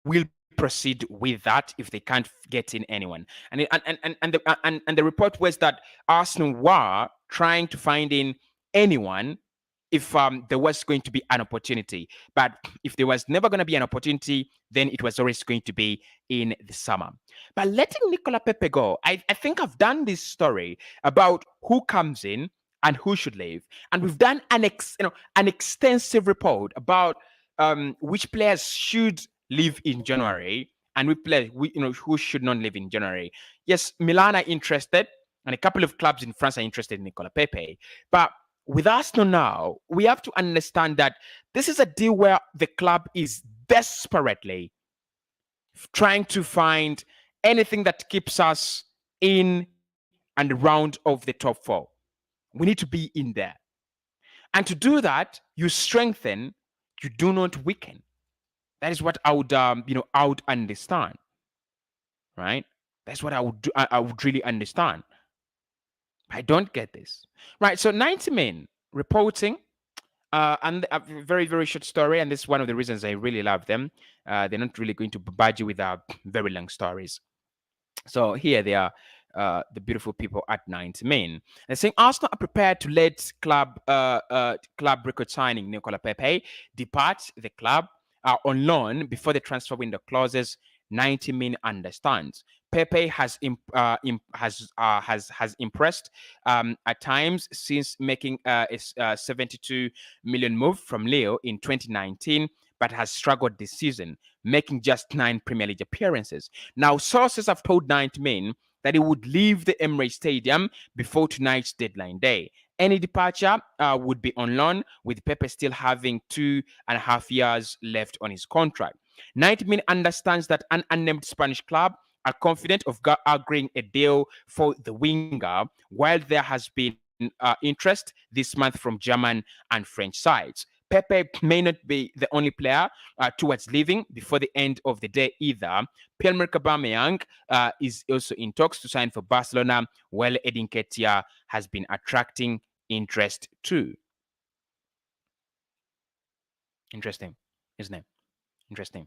will proceed with that if they can't get in anyone. And the report was that Arsenal were trying to find in anyone if there was going to be an opportunity. But if there was never going to be an opportunity, then it was always going to be in the summer. But letting Nicola Pepe go, I think I've done this story about who comes in and who should leave. And we've done an extensive report about which players should leave in January and who should not leave in January. Yes, Milan are interested, and a couple of clubs in France are interested in Nicola Pepe. But with Arsenal now, we have to understand that this is a deal where the club is desperately trying to find anything that keeps us in and around of the top four. We need to be in there. And to do that, you strengthen, you do not weaken. That is what I would, I would understand, right? That's what I would do. I would really understand. I don't get this, right? So 90 men reporting, and a very very short story, and this is one of the reasons I really love them. They're not really going to budge you with very long stories. So here they are, the beautiful people at 90 men. They're saying Arsenal are prepared to let club record signing Nicola Pepe depart the club on loan before the transfer window closes. 90 men understands. Pepe has impressed at times since making a 72 million move from Leo in 2019, but has struggled this season, making just 9 Premier League appearances. Now, sources have told 90 men that he would leave the Emirates Stadium before tonight's deadline day. Any departure would be on loan, with Pepe still having 2.5 years left on his contract. 90 men understands that an unnamed Spanish club are confident of agreeing a deal for the winger, while there has been interest this month from German and French sides. Pepe may not be the only player towards leaving before the end of the day either. Pierre-Emerick Aubameyang is also in talks to sign for Barcelona, while Edin Ketia has been attracting interest too. Interesting, isn't it? Interesting.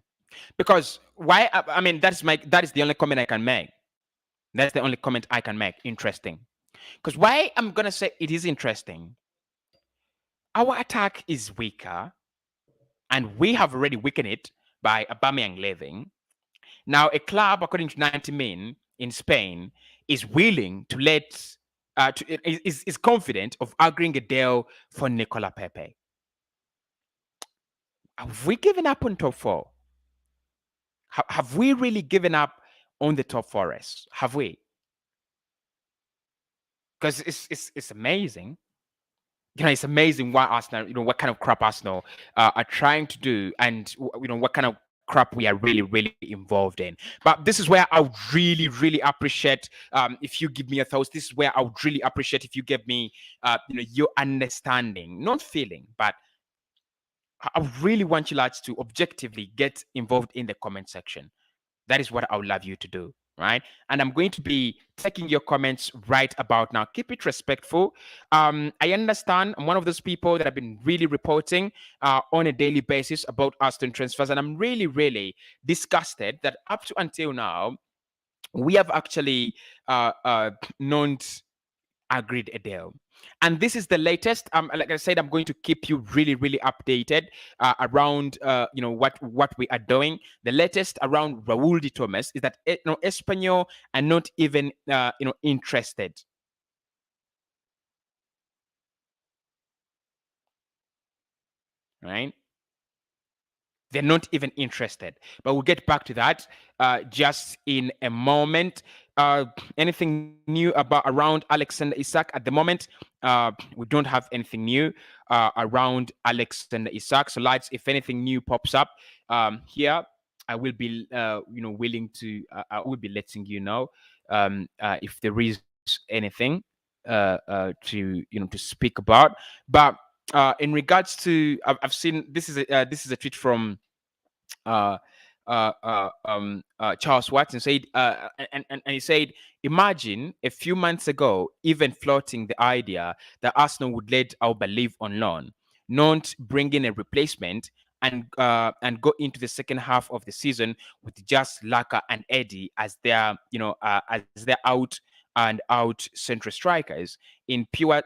Because why? I mean, that is the only comment I can make. That's the only comment I can make. Interesting. Because why I'm gonna say it is interesting. Our attack is weaker, and we have already weakened it by Aubameyang leaving. Now, a club, according to 90 men in Spain, is willing to is confident of agreeing a deal for Nicola Pepe. Have we given up on top four? Have we really given up on the top four? Have we? Because it's amazing. It's amazing what Arsenal, what kind of crap Arsenal are trying to do, and what kind of crap we are really involved in. But this is where I would really appreciate if you give me your thoughts. This is where I would really appreciate if you give me your understanding, not feeling, but I really want you lads to objectively get involved in the comment section. That is what I would love you to do, right? And I'm going to be taking your comments right about now. Keep it respectful. I understand I'm one of those people that have been really reporting on a daily basis about Aston transfers, and I'm really disgusted that up to until now, we have actually not agreed a deal. And this is the latest. Like I said, I'm going to keep you really, really updated around, what we are doing. The latest around Raúl de Thomas is that Espanyol are not even interested. Right? They're not even interested. But we'll get back to that just in a moment. Anything new about around Alexander Isak at the moment? We don't have anything new around Alexander Isak. So, lads, if anything new pops up here, I will be, willing to. I will be letting you know if there is anything to speak about. But in regards to, I've seen this is a tweet from uh, Charles Watson said, and he said, imagine a few months ago, even floating the idea that Arsenal would let Auba leave on loan, not bring in a replacement, and go into the second half of the season with just Laka and Eddie as their as their out central strikers. In pure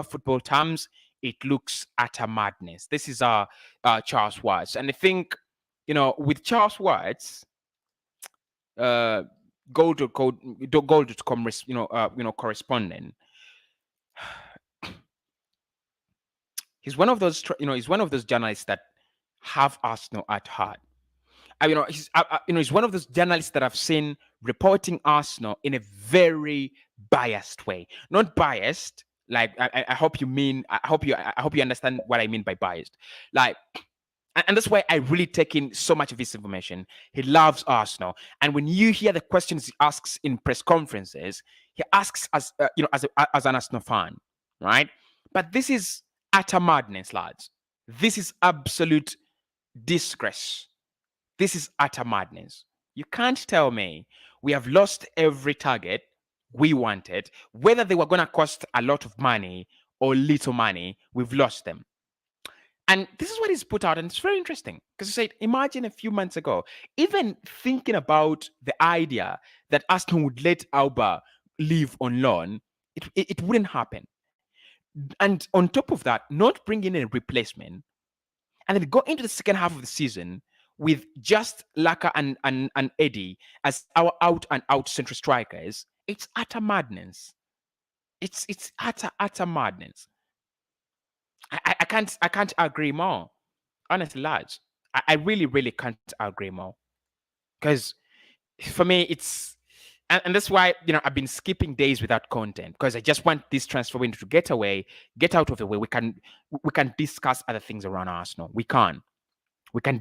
football terms, it looks utter madness. This is Charles Watts, and I think with Charles Watts, uh, gold.com, correspondent, he's one of those journalists that have Arsenal at heart. He's one of those journalists that I've seen reporting Arsenal in a very biased way. Not biased, like I hope you mean. I hope you understand what I mean by biased. Like, and that's why I really take in so much of his information. He loves Arsenal, and when you hear the questions he asks in press conferences, he asks as an Arsenal fan, right? But this is utter madness, lads. This is absolute disgrace. This is utter madness. You can't tell me we have lost every target we wanted, whether they were going to cost a lot of money or little money, we've lost them. And this is what he's put out, and it's very interesting because he said, imagine a few months ago, even thinking about the idea that Arsenal would let Auba leave on loan, it wouldn't happen. And on top of that, not bring in a replacement, and then go into the second half of the season with just Laka and Eddie as our out and out central strikers. It's utter madness. It's utter madness. I can't agree more. Honestly, lads, I really, really can't agree more. Because for me, and that's why I've been skipping days without content because I just want this transfer window to get out of the way. We can discuss other things around Arsenal. We can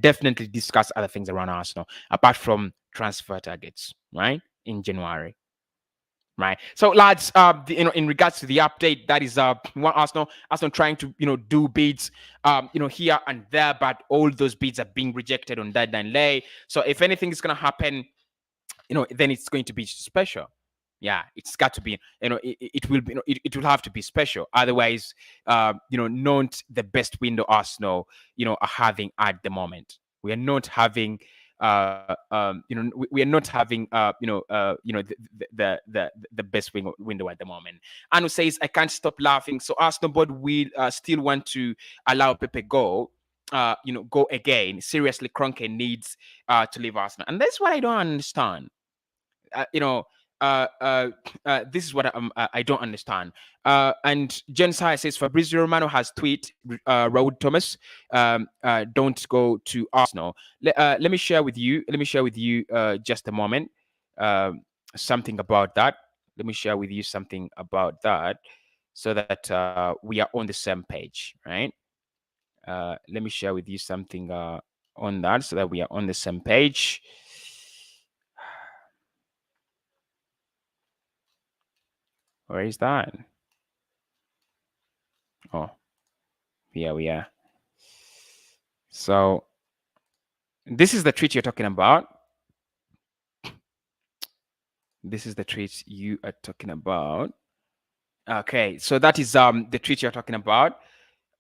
definitely discuss other things around Arsenal apart from transfer targets, right? In January. Right. So, lads, in regards to the update, that is one Arsenal trying to do bids, here and there, but all those bids are being rejected on deadline day. So, if anything is going to happen, then it's going to be special. Yeah, it's got to be. It will be. It will have to be special. Otherwise, not the best window Arsenal, are having at the moment. We are not having. We are not having. The best window at the moment. Anu says, I can't stop laughing. So Arsenal board will still want to allow Pepe go. Go again. Seriously, Kroenke needs to leave Arsenal, and that's what I don't understand. uh, you know, this is what I don't understand. And Jen Sai says Fabrizio Romano has tweet Raúl Thomas, don't go to Arsenal. Let me share with you. Let me share with you just a moment. Something about that. Let me share with you something about that, so that we are on the same page, right? Let me share with you something on that, so that we are on the same page. Where is that? Oh, here we are. So this is the tweet you're talking about. This is the tweet you are talking about. Okay, so that is the tweet you're talking about.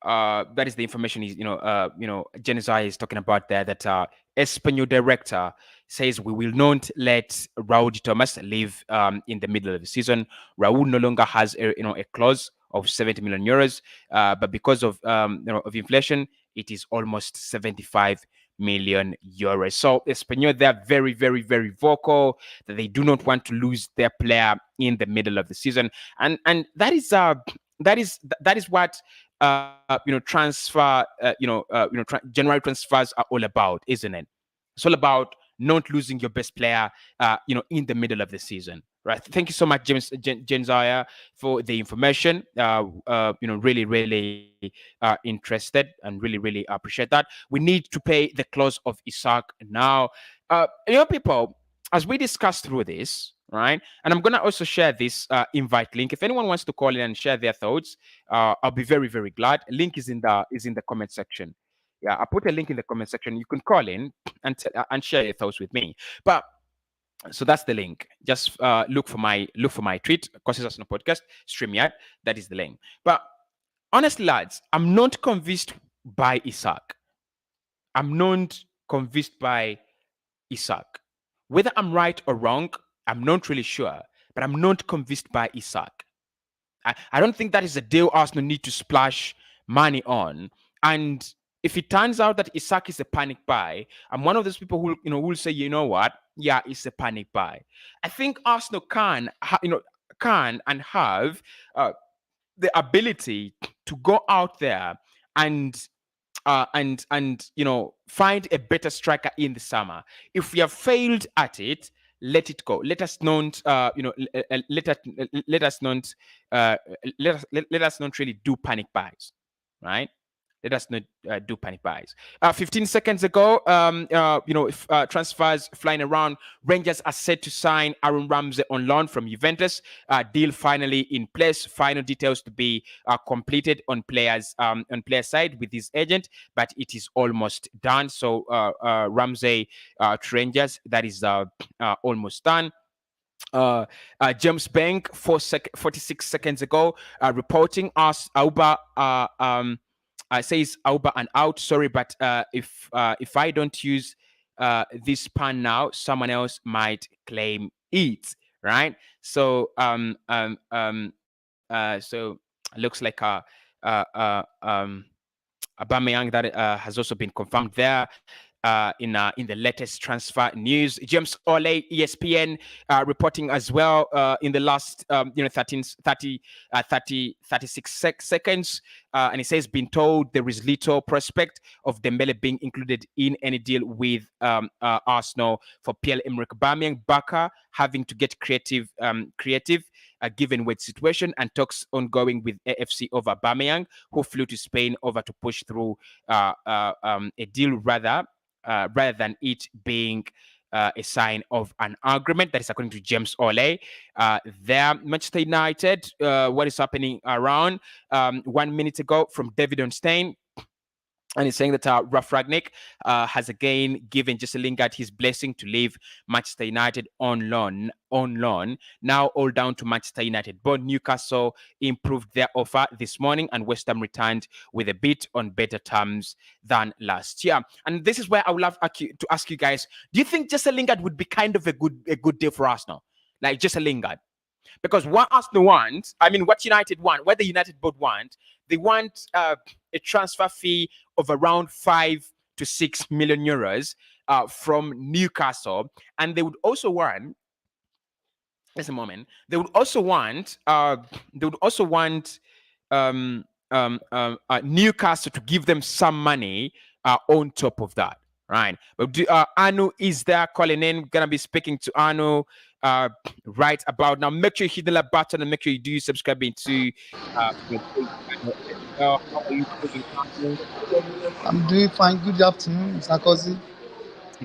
that is the information is Genizai is talking about there, that Espanol director says we will not let Raul de Thomas leave in the middle of the season. Raul no longer has a clause of 70 million euros, but because of of inflation, it is almost 75 million euros. So Espanyol, they're very, very, very vocal that they do not want to lose their player in the middle of the season, and that is what transfer January transfers are all about, isn't it? It's all about not losing your best player, in the middle of the season, right? Thank you so much, Jenzaya, for the information. Really, really interested and really, really appreciate that. We need to pay the clause of Isaac now. People, as we discuss through this, right? And I'm gonna also share this invite link. If anyone wants to call in and share their thoughts, I'll be very, very glad. Link is in the comment section. Yeah, I put a link in the comment section. You can call in and share your thoughts with me. But so that's the link. Just look for my tweet, Cossy podcast, StreamYard. That is the link. But honestly, lads, I'm not convinced by Isaac. I'm not convinced by Isaac. Whether I'm right or wrong, I'm not really sure. But I'm not convinced by Isaac. I don't think that is a deal Arsenal need to splash money on. And if it turns out that Isak is a panic buy, I'm one of those people who will say, you know what, yeah, it's a panic buy. I think Arsenal can and have the ability to go out there and find a better striker in the summer. If we have failed at it, let it go. Let us not let us not really do panic buys, right? Let us not do panic buys. 15 seconds ago, transfers flying around. Rangers are set to sign Aaron Ramsey on loan from Juventus. Deal finally in place. Final details to be completed on players side with his agent, but it is almost done. So Ramsey to Rangers, that is almost done. James Bank 46 seconds ago reporting us Auba says Auba and out. Sorry, but if I don't use this pan now, someone else might claim it, right? So so looks like Aubameyang that has also been confirmed there. In the latest transfer news, James Ole, ESPN, reporting as well in the last 36 seconds, and he says been told there is little prospect of Dembele being included in any deal with Arsenal for Pierre-Emerick Aubameyang. Barca having to get creative given weight situation, and talks ongoing with AFC over Aubameyang, who flew to Spain over to push through a deal rather than it being a sign of an agreement. That is according to James Ole. There, Manchester United, what is happening around 1 minute ago from David Onstein. And he's saying that Ralf Rangnick has again given Jesse Lingard his blessing to leave Manchester United on loan. Now all down to Manchester United. But Newcastle improved their offer this morning, and West Ham returned with a bit on better terms than last year. And this is where I would love to ask you guys: do you think Jesse Lingard would be kind of a good deal for Arsenal? Like Jesse Lingard? Because what Arsenal want, what United want, what the United board want, they want a transfer fee of around 5 to 6 million euros from Newcastle, and they would also want. Just a moment. They would also want. Newcastle to give them some money on top of that, right? But Anu is there calling in. Gonna be speaking to Anu right about now. Make sure you hit the like button and make sure you do subscribe to the channel as well. How are you doing, Anu? I'm doing fine. Good afternoon, Mr. Cossy.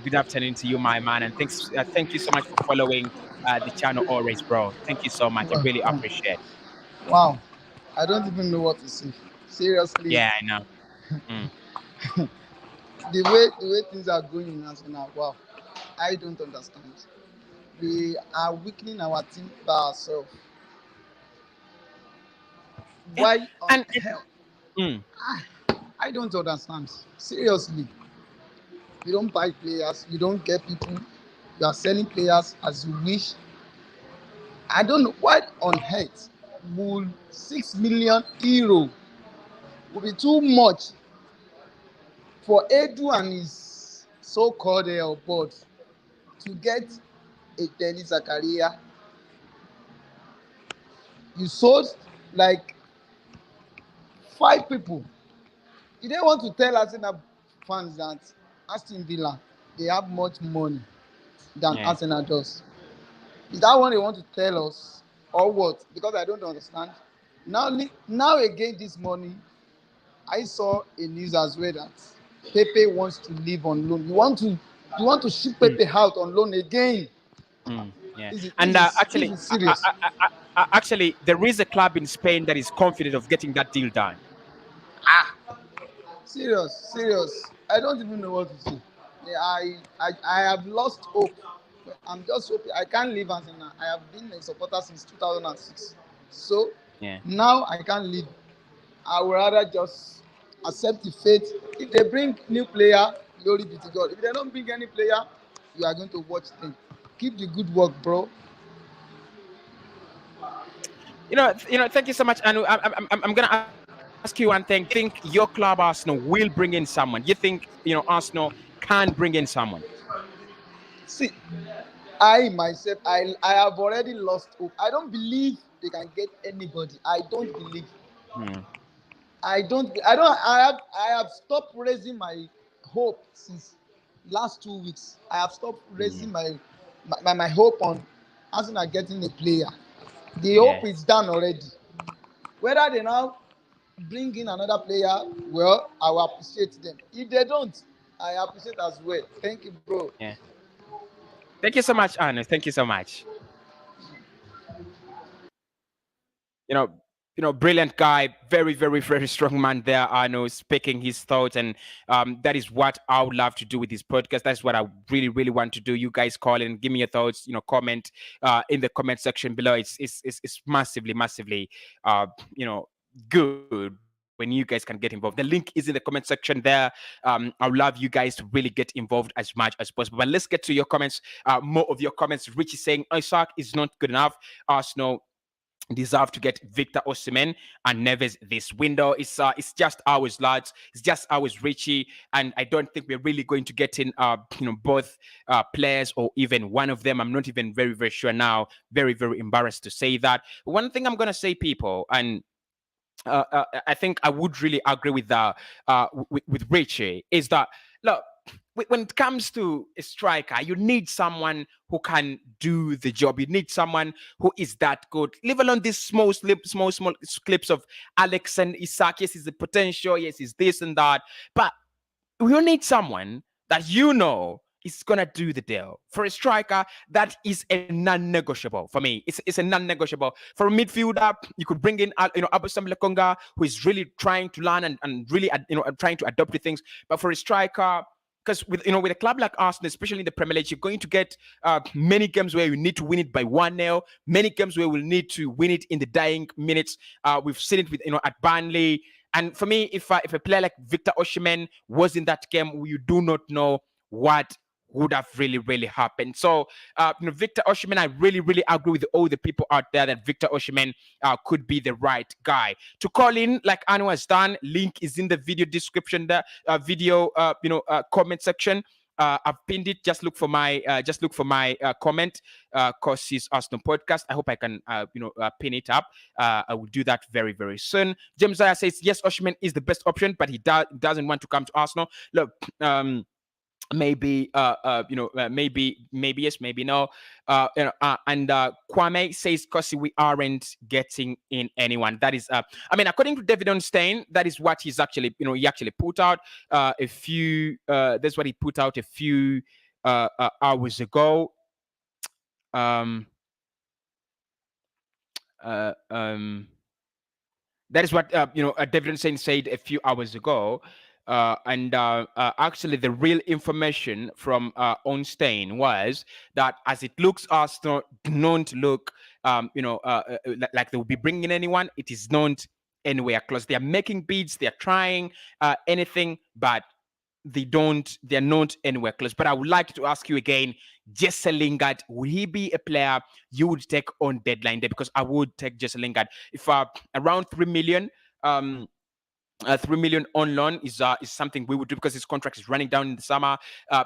Good afternoon to you, my man, and thank you so much for following the channel always, bro. Thank you so much. I Wow, really appreciate. wow. I don't even know what to say. Seriously, Yeah, I know. Mm. the way things are going in Arsenal, wow, I don't understand. We are weakening our team by ourselves. Yeah, Why on and hell? mm. I don't understand. Seriously, you don't buy players, you don't get people, you are selling players as you wish. I don't know why on earth would 6 million euro will be too much for Edu and his so-called board to get a Dennis Zakaria. You sold like 5 people. You don't want to tell Arsenal fans that Aston Villa they have much money than Yeah. Arsenal does. Is that what they want to tell us or what? Because I don't understand. Now again this morning, I saw a news as well that Pepe wants to leave on loan. You want to ship Mm, Pepe out on loan again. yeah. This is And this is this actually, is serious. actually, there is a club in Spain that is confident of getting that deal done. Ah, serious. I don't even know what to say. Yeah, I have lost hope. I'm just hoping I can't leave Arsenal. I have been a supporter since 2006. So Yeah. now I can't leave. I would rather just accept the fate. If they bring new player, glory be to God. If they don't bring any player, you are going to watch them. Keep the good work, bro. Thank you so much, Anu. I'm gonna ask you one thing. Do you think your club Arsenal will bring in someone? You think Arsenal can bring in someone? See, I myself, I have already lost hope. I don't believe they can get anybody. I don't believe. Hmm. I have stopped raising my hope since last 2 weeks. I have stopped Yeah. raising my hope on Arsenal getting a player. The Yeah. hope is done already. Whether they now bring in another player, well, I will appreciate them. If they don't, I appreciate as well. Thank you, bro. Yeah. Thank you so much, Anu. Thank you so much. you know brilliant guy, very very very strong man there, I know, speaking his thoughts. And that is what I would love to do with this podcast. That's what I really really want to do. You guys call in, give me your thoughts, comment in the comment section below. It's massively massively good when you guys can get involved. The link is in the comment section there. I would love you guys to really get involved as much as possible. But let's get to your comments. More of your comments. Rich is saying Isaac is not good enough. Arsenal deserve to get Victor Osimhen and Neves this window. It's just ours, lads. It's just ours, Richie. And I don't think we're really going to get in both players or even one of them. I'm not even very very sure now. Very very embarrassed to say that. One thing I'm gonna say, people, and I think I would really agree with with Richie, is that look, when it comes to a striker, you need someone who can do the job. You need someone who is that good. Leave alone these small clips of Alex and Isaac. Yes, he's the potential. Yes, he's this and that. But you need someone that is gonna do the deal. For a striker, that is a non-negotiable for me. It's a non-negotiable. For a midfielder, you could bring in Abusam Lekonga, who is really trying to learn and really trying to adopt the things. But for a striker, because with a club like Arsenal, especially in the Premier League, you're going to get many games where you need to win it by 1-0, many games where we'll need to win it in the dying minutes. We've seen it with at Burnley. And for me, if a player like Victor Osimhen was in that game, you do not know what would have really, really happened. So, Victor Osimhen, I really, really agree with all the people out there that Victor Osimhen could be the right guy to call in, like Anu has done. Link is in the video description, there, comment section. I've pinned it. Just look for my comment. Cossy's Arsenal podcast. I hope I can pin it up. I will do that very very soon. James Zaya says yes, Osimhen is the best option, but he doesn't want to come to Arsenal. Look, maybe maybe yes, maybe no. And Kwame says, Cossy, we aren't getting in anyone. That is according to David Onstein, that is what he's actually he actually put out a few that's what he put out a few hours ago. um uh, um That is what David Hussein said a few hours ago. And actually, the real information from Onstein was that as it looks, Arsenal don't look, like they will be bringing anyone. It is not anywhere close. They are making bids, they are trying anything, but they're not anywhere close. But I would like to ask you again, Jesse Lingard, will he be a player you would take on deadline day? Because I would take Jesse Lingard if around 3 million. 3 million on loan is something we would do because his contract is running down in the summer. I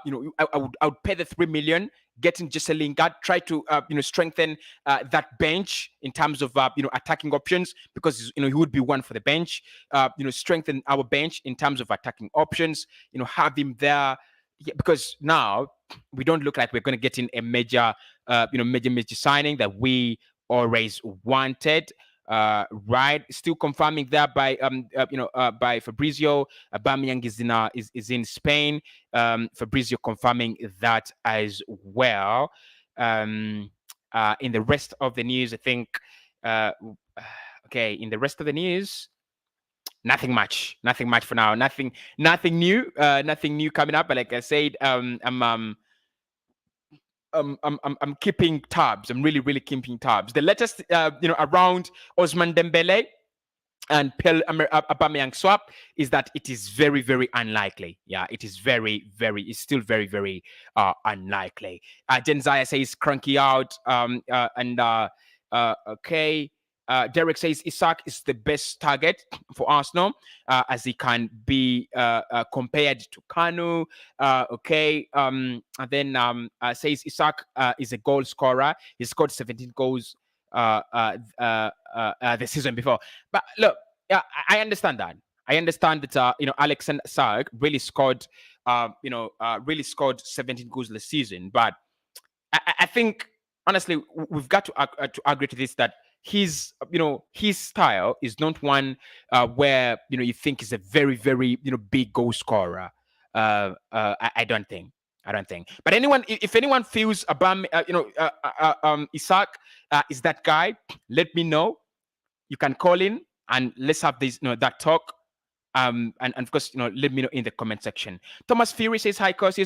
would pay the 3 million, getting Jesse Lingard, try to strengthen that bench in terms of attacking options, because he would be one for the bench. Strengthen our bench in terms of attacking options. Have him there. Yeah, because now we don't look like we're going to get in a major signing that we always wanted. Right, still confirming that by Fabrizio. Aubameyang is in Spain. Fabrizio confirming that as well. In the rest of the news, I think. Okay, in the rest of the news, nothing much for now. Nothing new. Nothing new coming up. But like I said, I'm keeping tabs. I'm really keeping tabs. The latest, around Osman Dembele and Aubameyang swap is that it is very unlikely. Yeah, it is it's still very unlikely. Jenzaya says cranky out. Okay. Derek says Isak is the best target for Arsenal, as he can be compared to Kanu. Okay. And then says Isak is a goal scorer. He scored 17 goals the season before. But look, yeah, I understand that. I understand that Alexander Sarg really scored 17 goals this season. But I think honestly we've got to agree to this, that his style is not one where you think is a very big goal scorer. I don't think. But if anyone feels Isak is that guy, let me know. You can call in and let's have this that talk. And of course, let me know in the comment section. Thomas Fury says, hi, Cossy.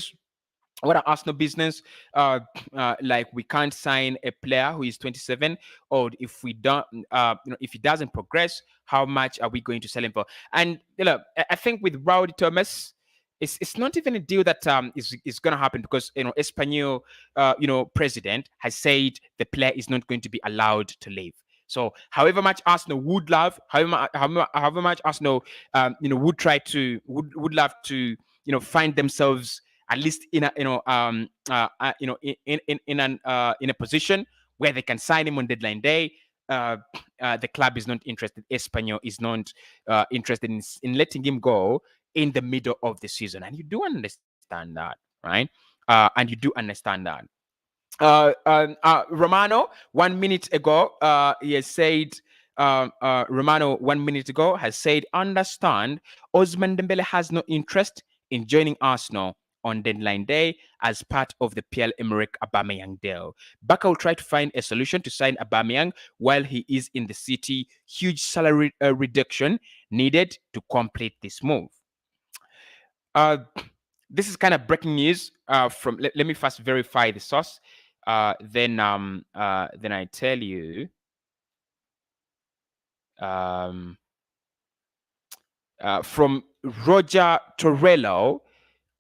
What are Arsenal business? Like we can't sign a player who is 27, or if we don't, if he doesn't progress, how much are we going to sell him for? And I think with Rowdy Thomas, it's not even a deal that is going to happen, because Espanyol president has said the player is not going to be allowed to leave. So, however much Arsenal would love, however much Arsenal would love to find themselves at least in a in a position where they can sign him on deadline day. The club is not interested. Espanyol is not interested in letting him go in the middle of the season, and you do understand that, right? And you do understand that. Romano 1 minute ago, he has said. Romano 1 minute ago has said, understand Osman Dembele has no interest in joining Arsenal on deadline day as part of the Pierre-Emerick Aubameyang deal. Barca will try to find a solution to sign Aubameyang while he is in the city. Huge salary reduction needed to complete this move. This is kind of breaking news. Let me first verify the source. Then I tell you. From Roger Torello.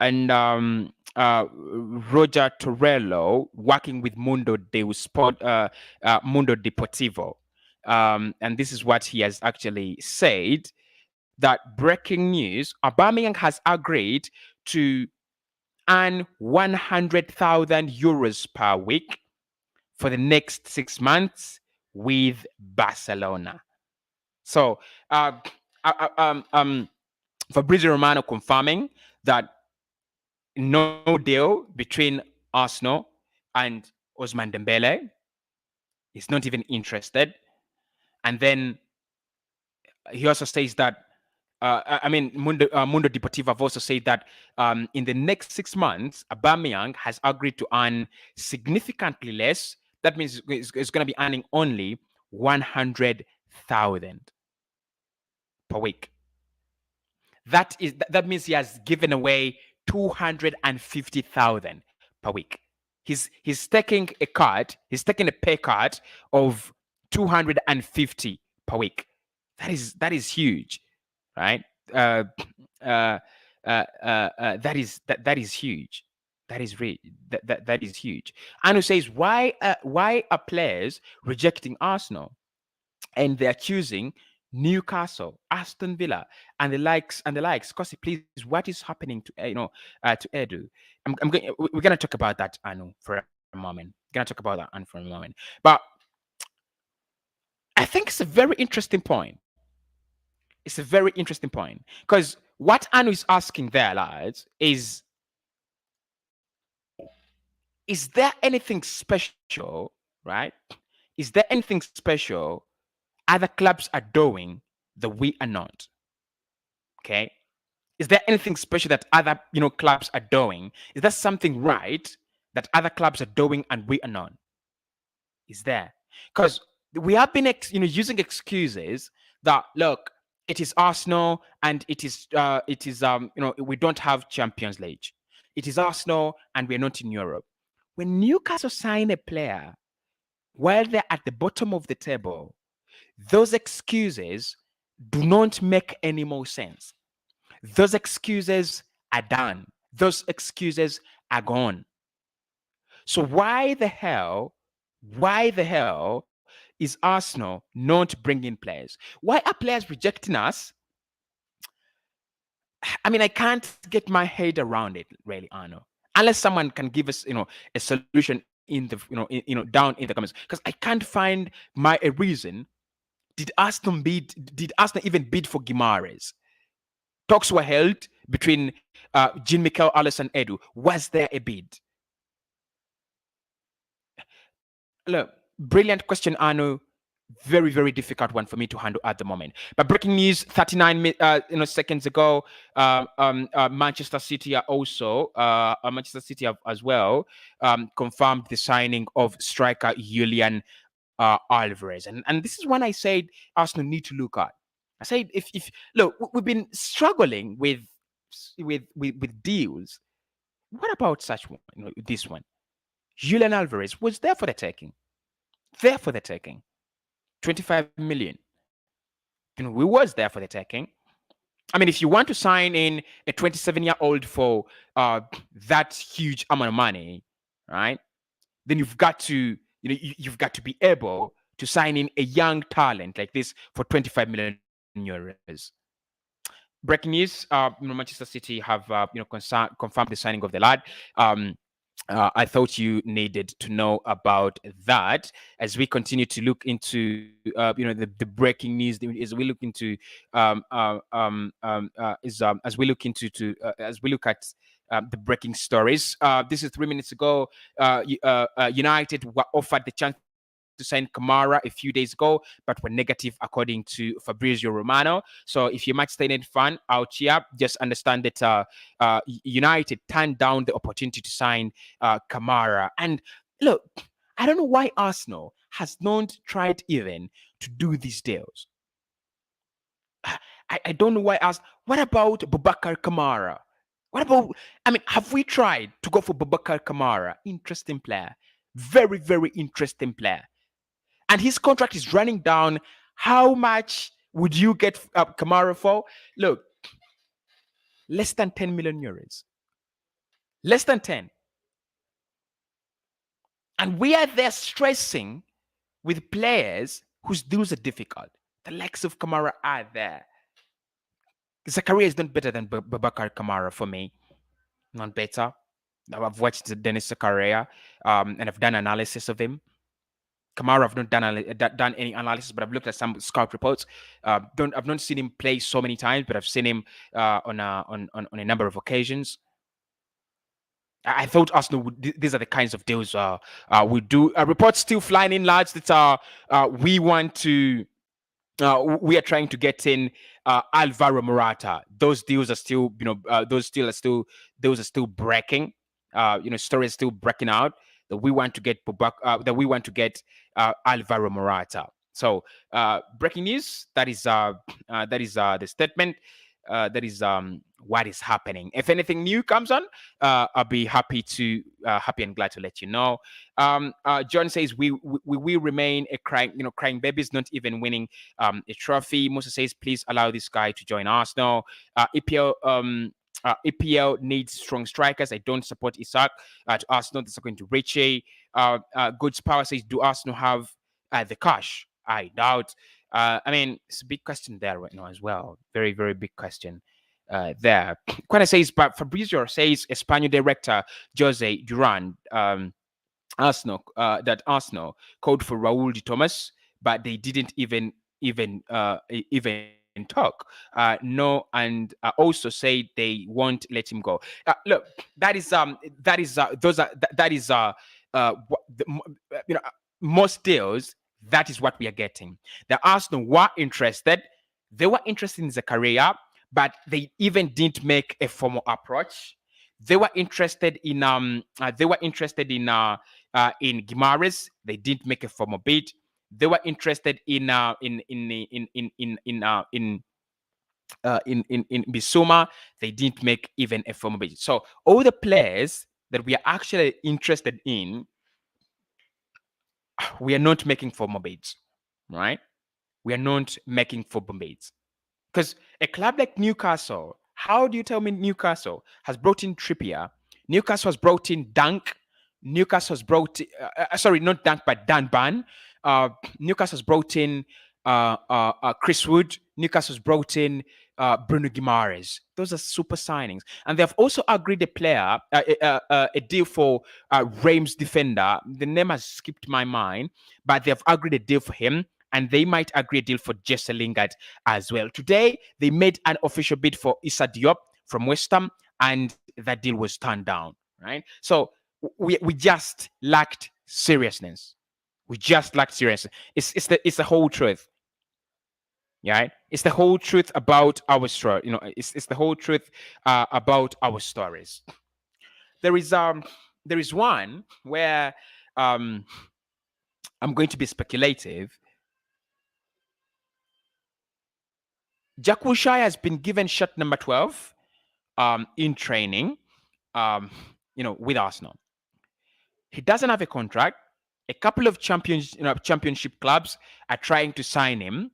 And Roger Torello, working with Mundo Deportivo. And this is what he has actually said, that breaking news, Aubameyang has agreed to earn 100,000 euros per week for the next 6 months with Barcelona. So, Fabrizio Romano confirming that no deal between Arsenal and Osman Dembele. He's not even interested. And then he also says that, Mundo Deportivo have also said that in the next 6 months, Aubameyang has agreed to earn significantly less. That means it's going to be earning only 100,000 per week. That means he has given away 250,000 per week. He's taking a pay cut of 250 per week. That is huge, right? Uh, uh, that is huge. That is that is huge. Anu says, why are players rejecting Arsenal and they're choosing Newcastle, Aston Villa, and the likes? Cossy, please, what is happening to to Edu? We're gonna talk about that, Anu, for a moment. We're gonna talk about that, Anu, for a moment. But I think it's a very interesting point. It's a very interesting point because what Anu is asking there, lads, is there anything special, right? Is there anything special other clubs are doing that we are not? Okay. Is there anything special that other clubs are doing? Is there something right that other clubs are doing and we are not? Is there? Because we have been using excuses that, look, it is Arsenal and we don't have Champions League. It is Arsenal and we're not in Europe. When Newcastle sign a player while they're at the bottom of the table, those excuses do not make any more sense. Those excuses are done. Those excuses are gone. So why the hell is Arsenal not bringing players? Why are players rejecting us? I mean, I can't get my head around it, really, Arno. Unless someone can give us, a solution in the, down in the comments, because I can't find a reason. Did Arsenal even bid for Guimaraes? Talks were held between Jean Michael, Alice, and Edu. Was there a bid? Look, brilliant question, Arno. Very, very difficult one for me to handle at the moment. But breaking news: 39 seconds ago, Manchester City are also Manchester City have as well confirmed the signing of striker Julian Alvarez, and this is one I said Arsenal need to look at. I said if look, we've been struggling with deals. What about such one? This one, Julian Alvarez was there for the taking. There for the taking. 25 million. We was there for the taking. I mean, if you want to sign in a 27-year-old for that huge amount of money, right? Then you've got to, you've got to be able to sign in a young talent like this for 25 million euros. Breaking news: Manchester City have confirmed the signing of the lad. I thought you needed to know about that as we continue to look into the breaking news as we look into as we look into as we look at the breaking stories. This is 3 minutes ago. United were offered the chance to sign Kamara a few days ago, but were negative according to Fabrizio Romano. So if you're Match United fan out here, just understand that United turned down the opportunity to sign Kamara. And look, I don't know why Arsenal has not tried even to do these deals. I don't know why What about Boubacar Kamara? What about, I mean, have we tried to go for Boubacar Kamara? Interesting player. Very, very interesting player. And his contract is running down. How much would you get Kamara for? Look, less than 10 million euros. Less than 10. And we are there stressing with players whose deals are difficult. The likes of Kamara are there. Zakaria is not better than Babakar Kamara for me. Not better. I've watched Dennis Zakaria and I've done analysis of him. Kamara, I've not done any analysis, but I've looked at some scout reports. I've not seen him play so many times, but I've seen him on a number of occasions. I thought Arsenal these are the kinds of deals we do. Reports still flying in, lads. That we want to. We are trying to get in Alvaro Morata. Those deals are still, those are still breaking. Stories still breaking out that we want to get Alvaro Morata. So breaking news. That is the statement. That is what is happening. If anything new comes on, I'll be happy and glad to let you know. John says we will remain a crying babies, not even winning a trophy. Musa says please allow this guy to join Arsenal. EPL needs strong strikers. I don't support Isaac to Arsenal. That's going to Richie. Goods Power says, do Arsenal have the cash? I doubt. I mean, it's a big question there right now as well. Very, very big question there. Quena says, but Fabrizio says, Espanyol director Jose Duran, Arsenal called for Raul de Thomas, but they didn't even talk. No, and also say they won't let him go. Look, that is you know most deals. That is what we are getting. The Arsenal were interested. They were interested in Zakaria, but they even didn't make a formal approach. They were interested in Guimaraes. They didn't make a formal bid. They were interested in Bissouma. They didn't make even a formal bid. So all the players that we are actually interested in, we are not making formal bids, right? We are not making formal bids. Because a club like Newcastle, how do you tell me Newcastle has brought in Trippier? Newcastle has brought in Dunk. Newcastle has brought, sorry, not Dunk, but Dan Ban. Newcastle has brought in Chris Wood. Newcastle has brought in Bruno Guimaraes. Those are super signings. And they have also agreed a deal for Reims defender. The name has skipped my mind, but they have agreed a deal for him. And they might agree a deal for Jesse Lingard as well. Today, they made an official bid for Issa Diop from West Ham, and that deal was turned down, right? So we just lacked seriousness. We just lacked seriousness. It's the whole truth. Right? It's the whole truth about our story. It's the whole truth about our stories. There is one where I'm going to be speculative. Jack Wilshere has been given shot number 12 in training, with Arsenal. He doesn't have a contract. A couple of championship clubs are trying to sign him.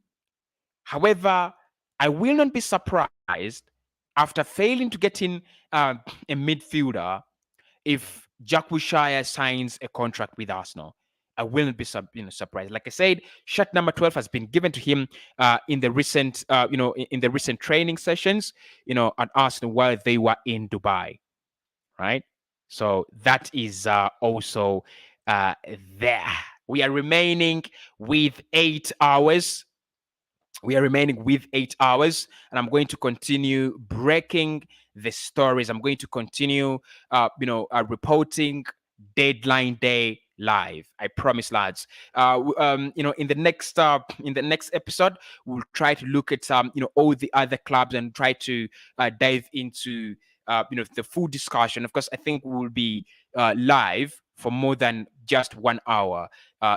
However, I will not be surprised after failing to get in a midfielder if Jack Wilshere signs a contract with Arsenal. I will not be surprised. Like I said, shot number 12 has been given to him in the recent in the recent training sessions at Arsenal while they were in Dubai, right? So that is also there. We are remaining with 8 hours. And I'm going to continue breaking the stories. I'm going to continue reporting deadline day live. I promise, lads. In the next episode, we'll try to look at all the other clubs and try to dive into the full discussion. Of course, I think we will be live for more than just 1 hour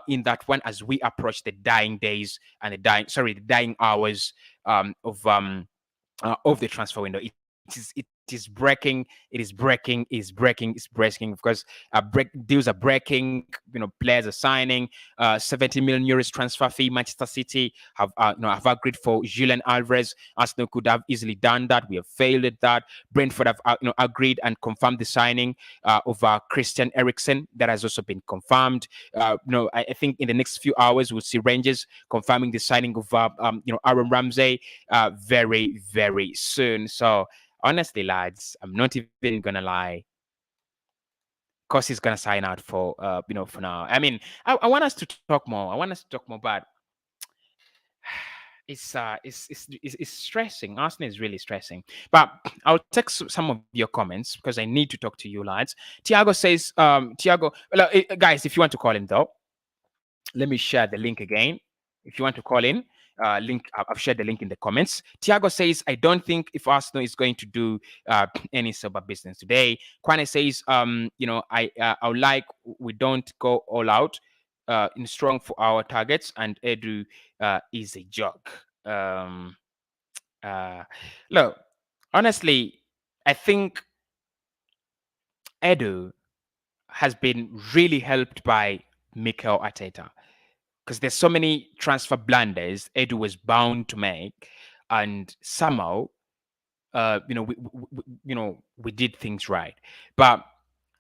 in that one as we approach the dying days and the dying hours of the transfer window. It is breaking. It is breaking. It's breaking. It's breaking. Of course, deals are breaking. Players are signing. 70 million euros transfer fee. Manchester City have agreed for Julian Alvarez. Arsenal could have easily done that. We have failed at that. Brentford have agreed and confirmed the signing of Christian Eriksen. That has also been confirmed. I think in the next few hours we'll see Rangers confirming the signing of Aaron Ramsey very, very soon. So honestly, lads, I'm not even gonna lie. Cossy's gonna sign out for for now. I mean, I want us to talk more. But it's stressing. Arsenal is really stressing. But I'll take some of your comments because I need to talk to you, lads. Tiago says, guys, if you want to call in though, let me share the link again. If you want to call in, I've shared the link in the comments. Tiago says, I don't think if Arsenal is going to do any sober business today. Kwane says, I would like we don't go all out in strong for our targets, and Edu is a joke. Look, honestly, I think Edu has been really helped by Mikel Arteta because there's so many transfer blunders Edu was bound to make, and somehow, we did things right. But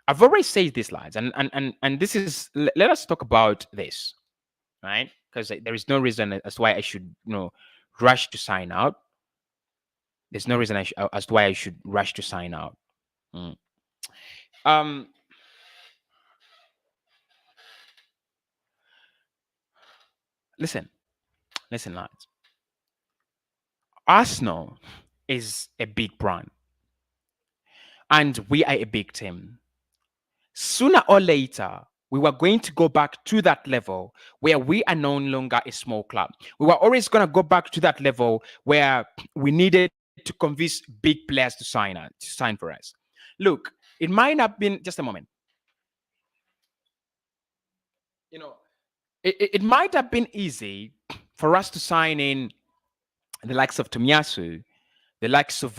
I've already said these lines, and this is let us talk about this, right? Because there is no reason as to why I should, rush to sign out. There's no reason as to why I should rush to sign out. Mm. Um, listen, listen, lads. Arsenal is a big brand, and we are a big team. Sooner or later, we were going to go back to that level where we are no longer a small club. We were always going to go back to that level where we needed to convince big players to sign for us. Look, it might have been just a moment. You know, it might have been easy for us to sign in the likes of Tomiyasu, the likes of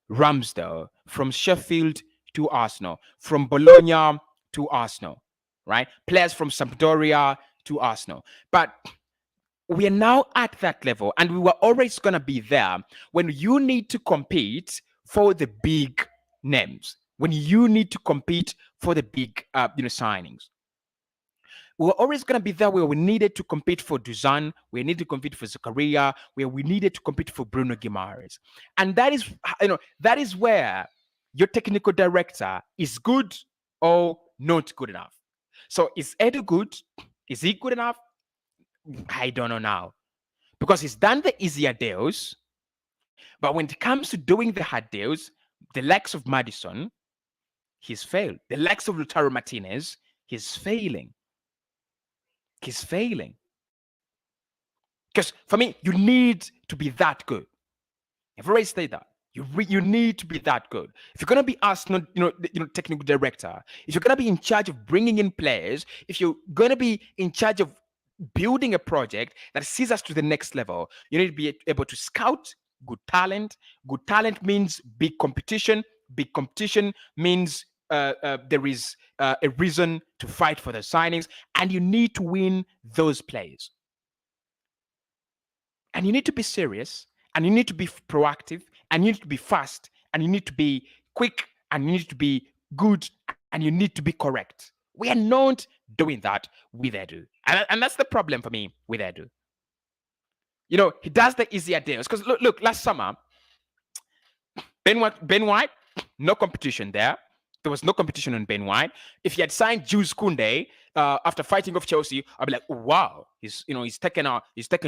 Ramsdale, from Sheffield to Arsenal, from Bologna to Arsenal, right? Players from Sampdoria to Arsenal. But we are now at that level, and we were always going to be there when you need to compete for the big names, when you need to compete for the big signings. We were always going to be there where we needed to compete for Dusan, we needed to compete for Zakaria, where we needed to compete for Bruno Guimaraes. And that is where your technical director is good or not good enough. So is Edu good? Is he good enough? I don't know now. Because he's done the easier deals, but when it comes to doing the hard deals, the likes of Madison, he's failed. The likes of Lautaro Martinez, he's failing. He's failing. Because for me, you need to be that good. I've already stated that. You need to be that good. If you're gonna be Arsenal, technical director, if you're gonna be in charge of bringing in players, if you're gonna be in charge of building a project that sees us to the next level, you need to be able to scout good talent. Good talent means big competition. Big competition means there is a reason to fight for the signings, and you need to win those players. And you need to be serious, and you need to be proactive, and you need to be fast, and you need to be quick, and you need to be good, and you need to be correct. We are not doing that with Edu. And that's the problem for me with Edu. He does the easier deals. Because look, last summer, Ben White, no competition there. There was no competition on Ben White. If he had signed Jules Koundé after fighting off Chelsea, I'd be like, oh, wow, he's taken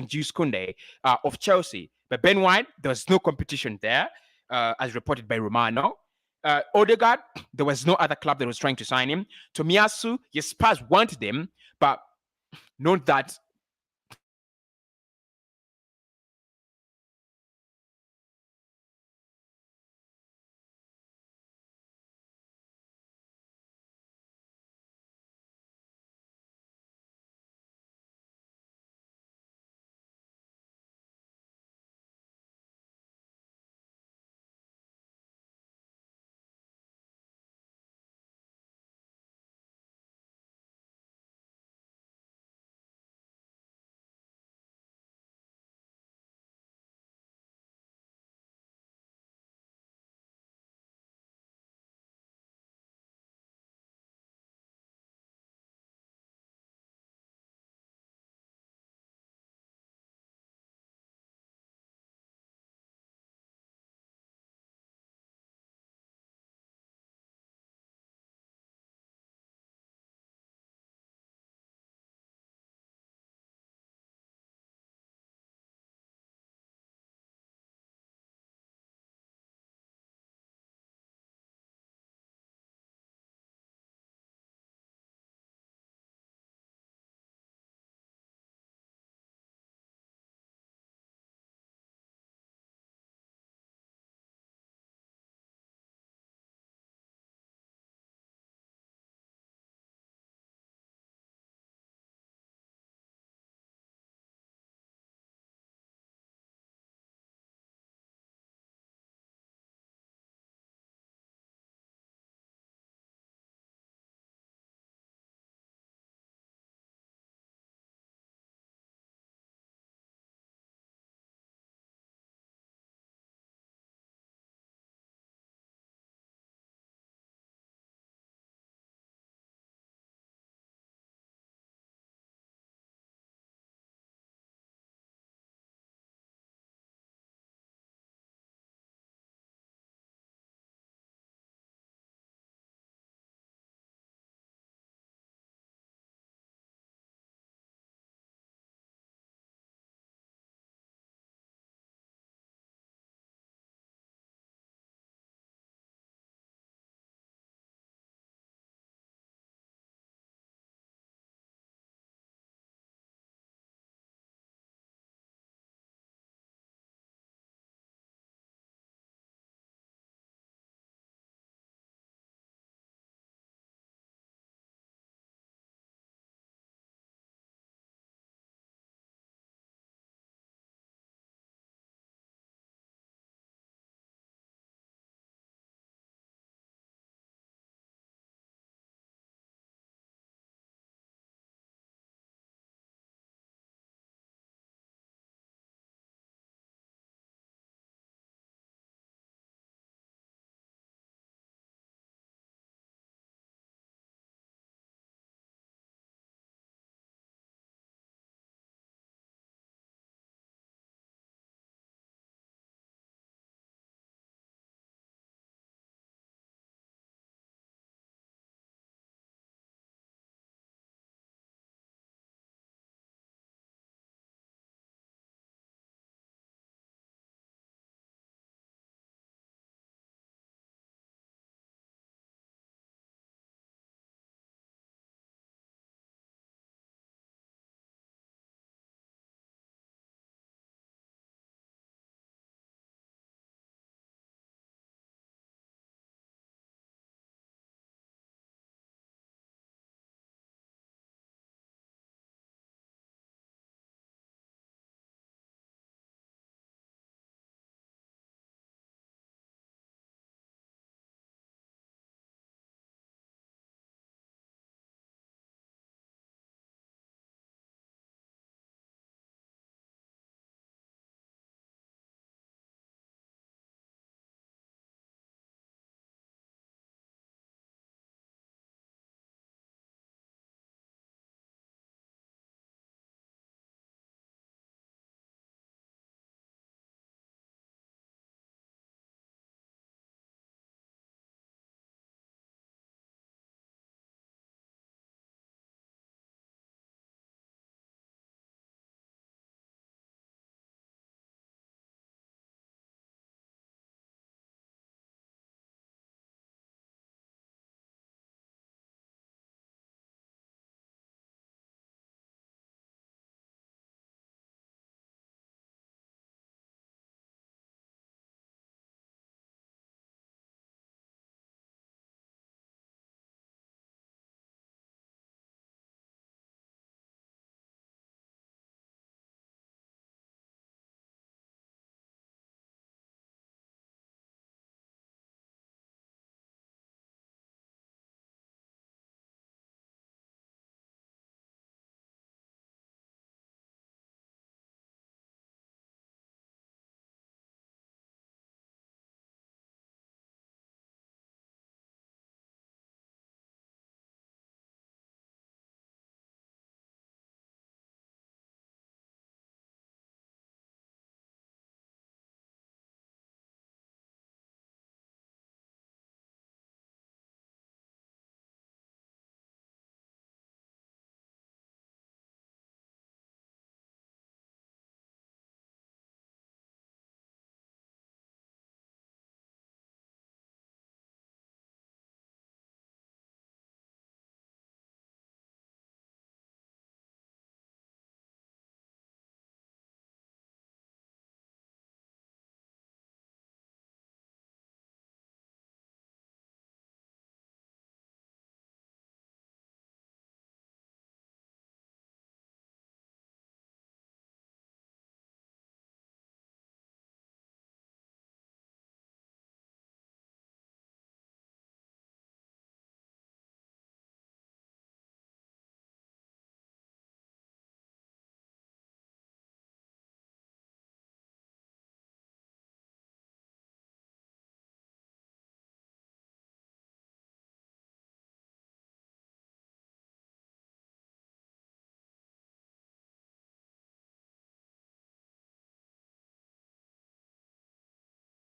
Jules Koundé of Chelsea. But Ben White, there was no competition there, as reported by Romano. Odegaard, there was no other club that was trying to sign him. Tomiyasu, yes, Spurs wanted him, but not that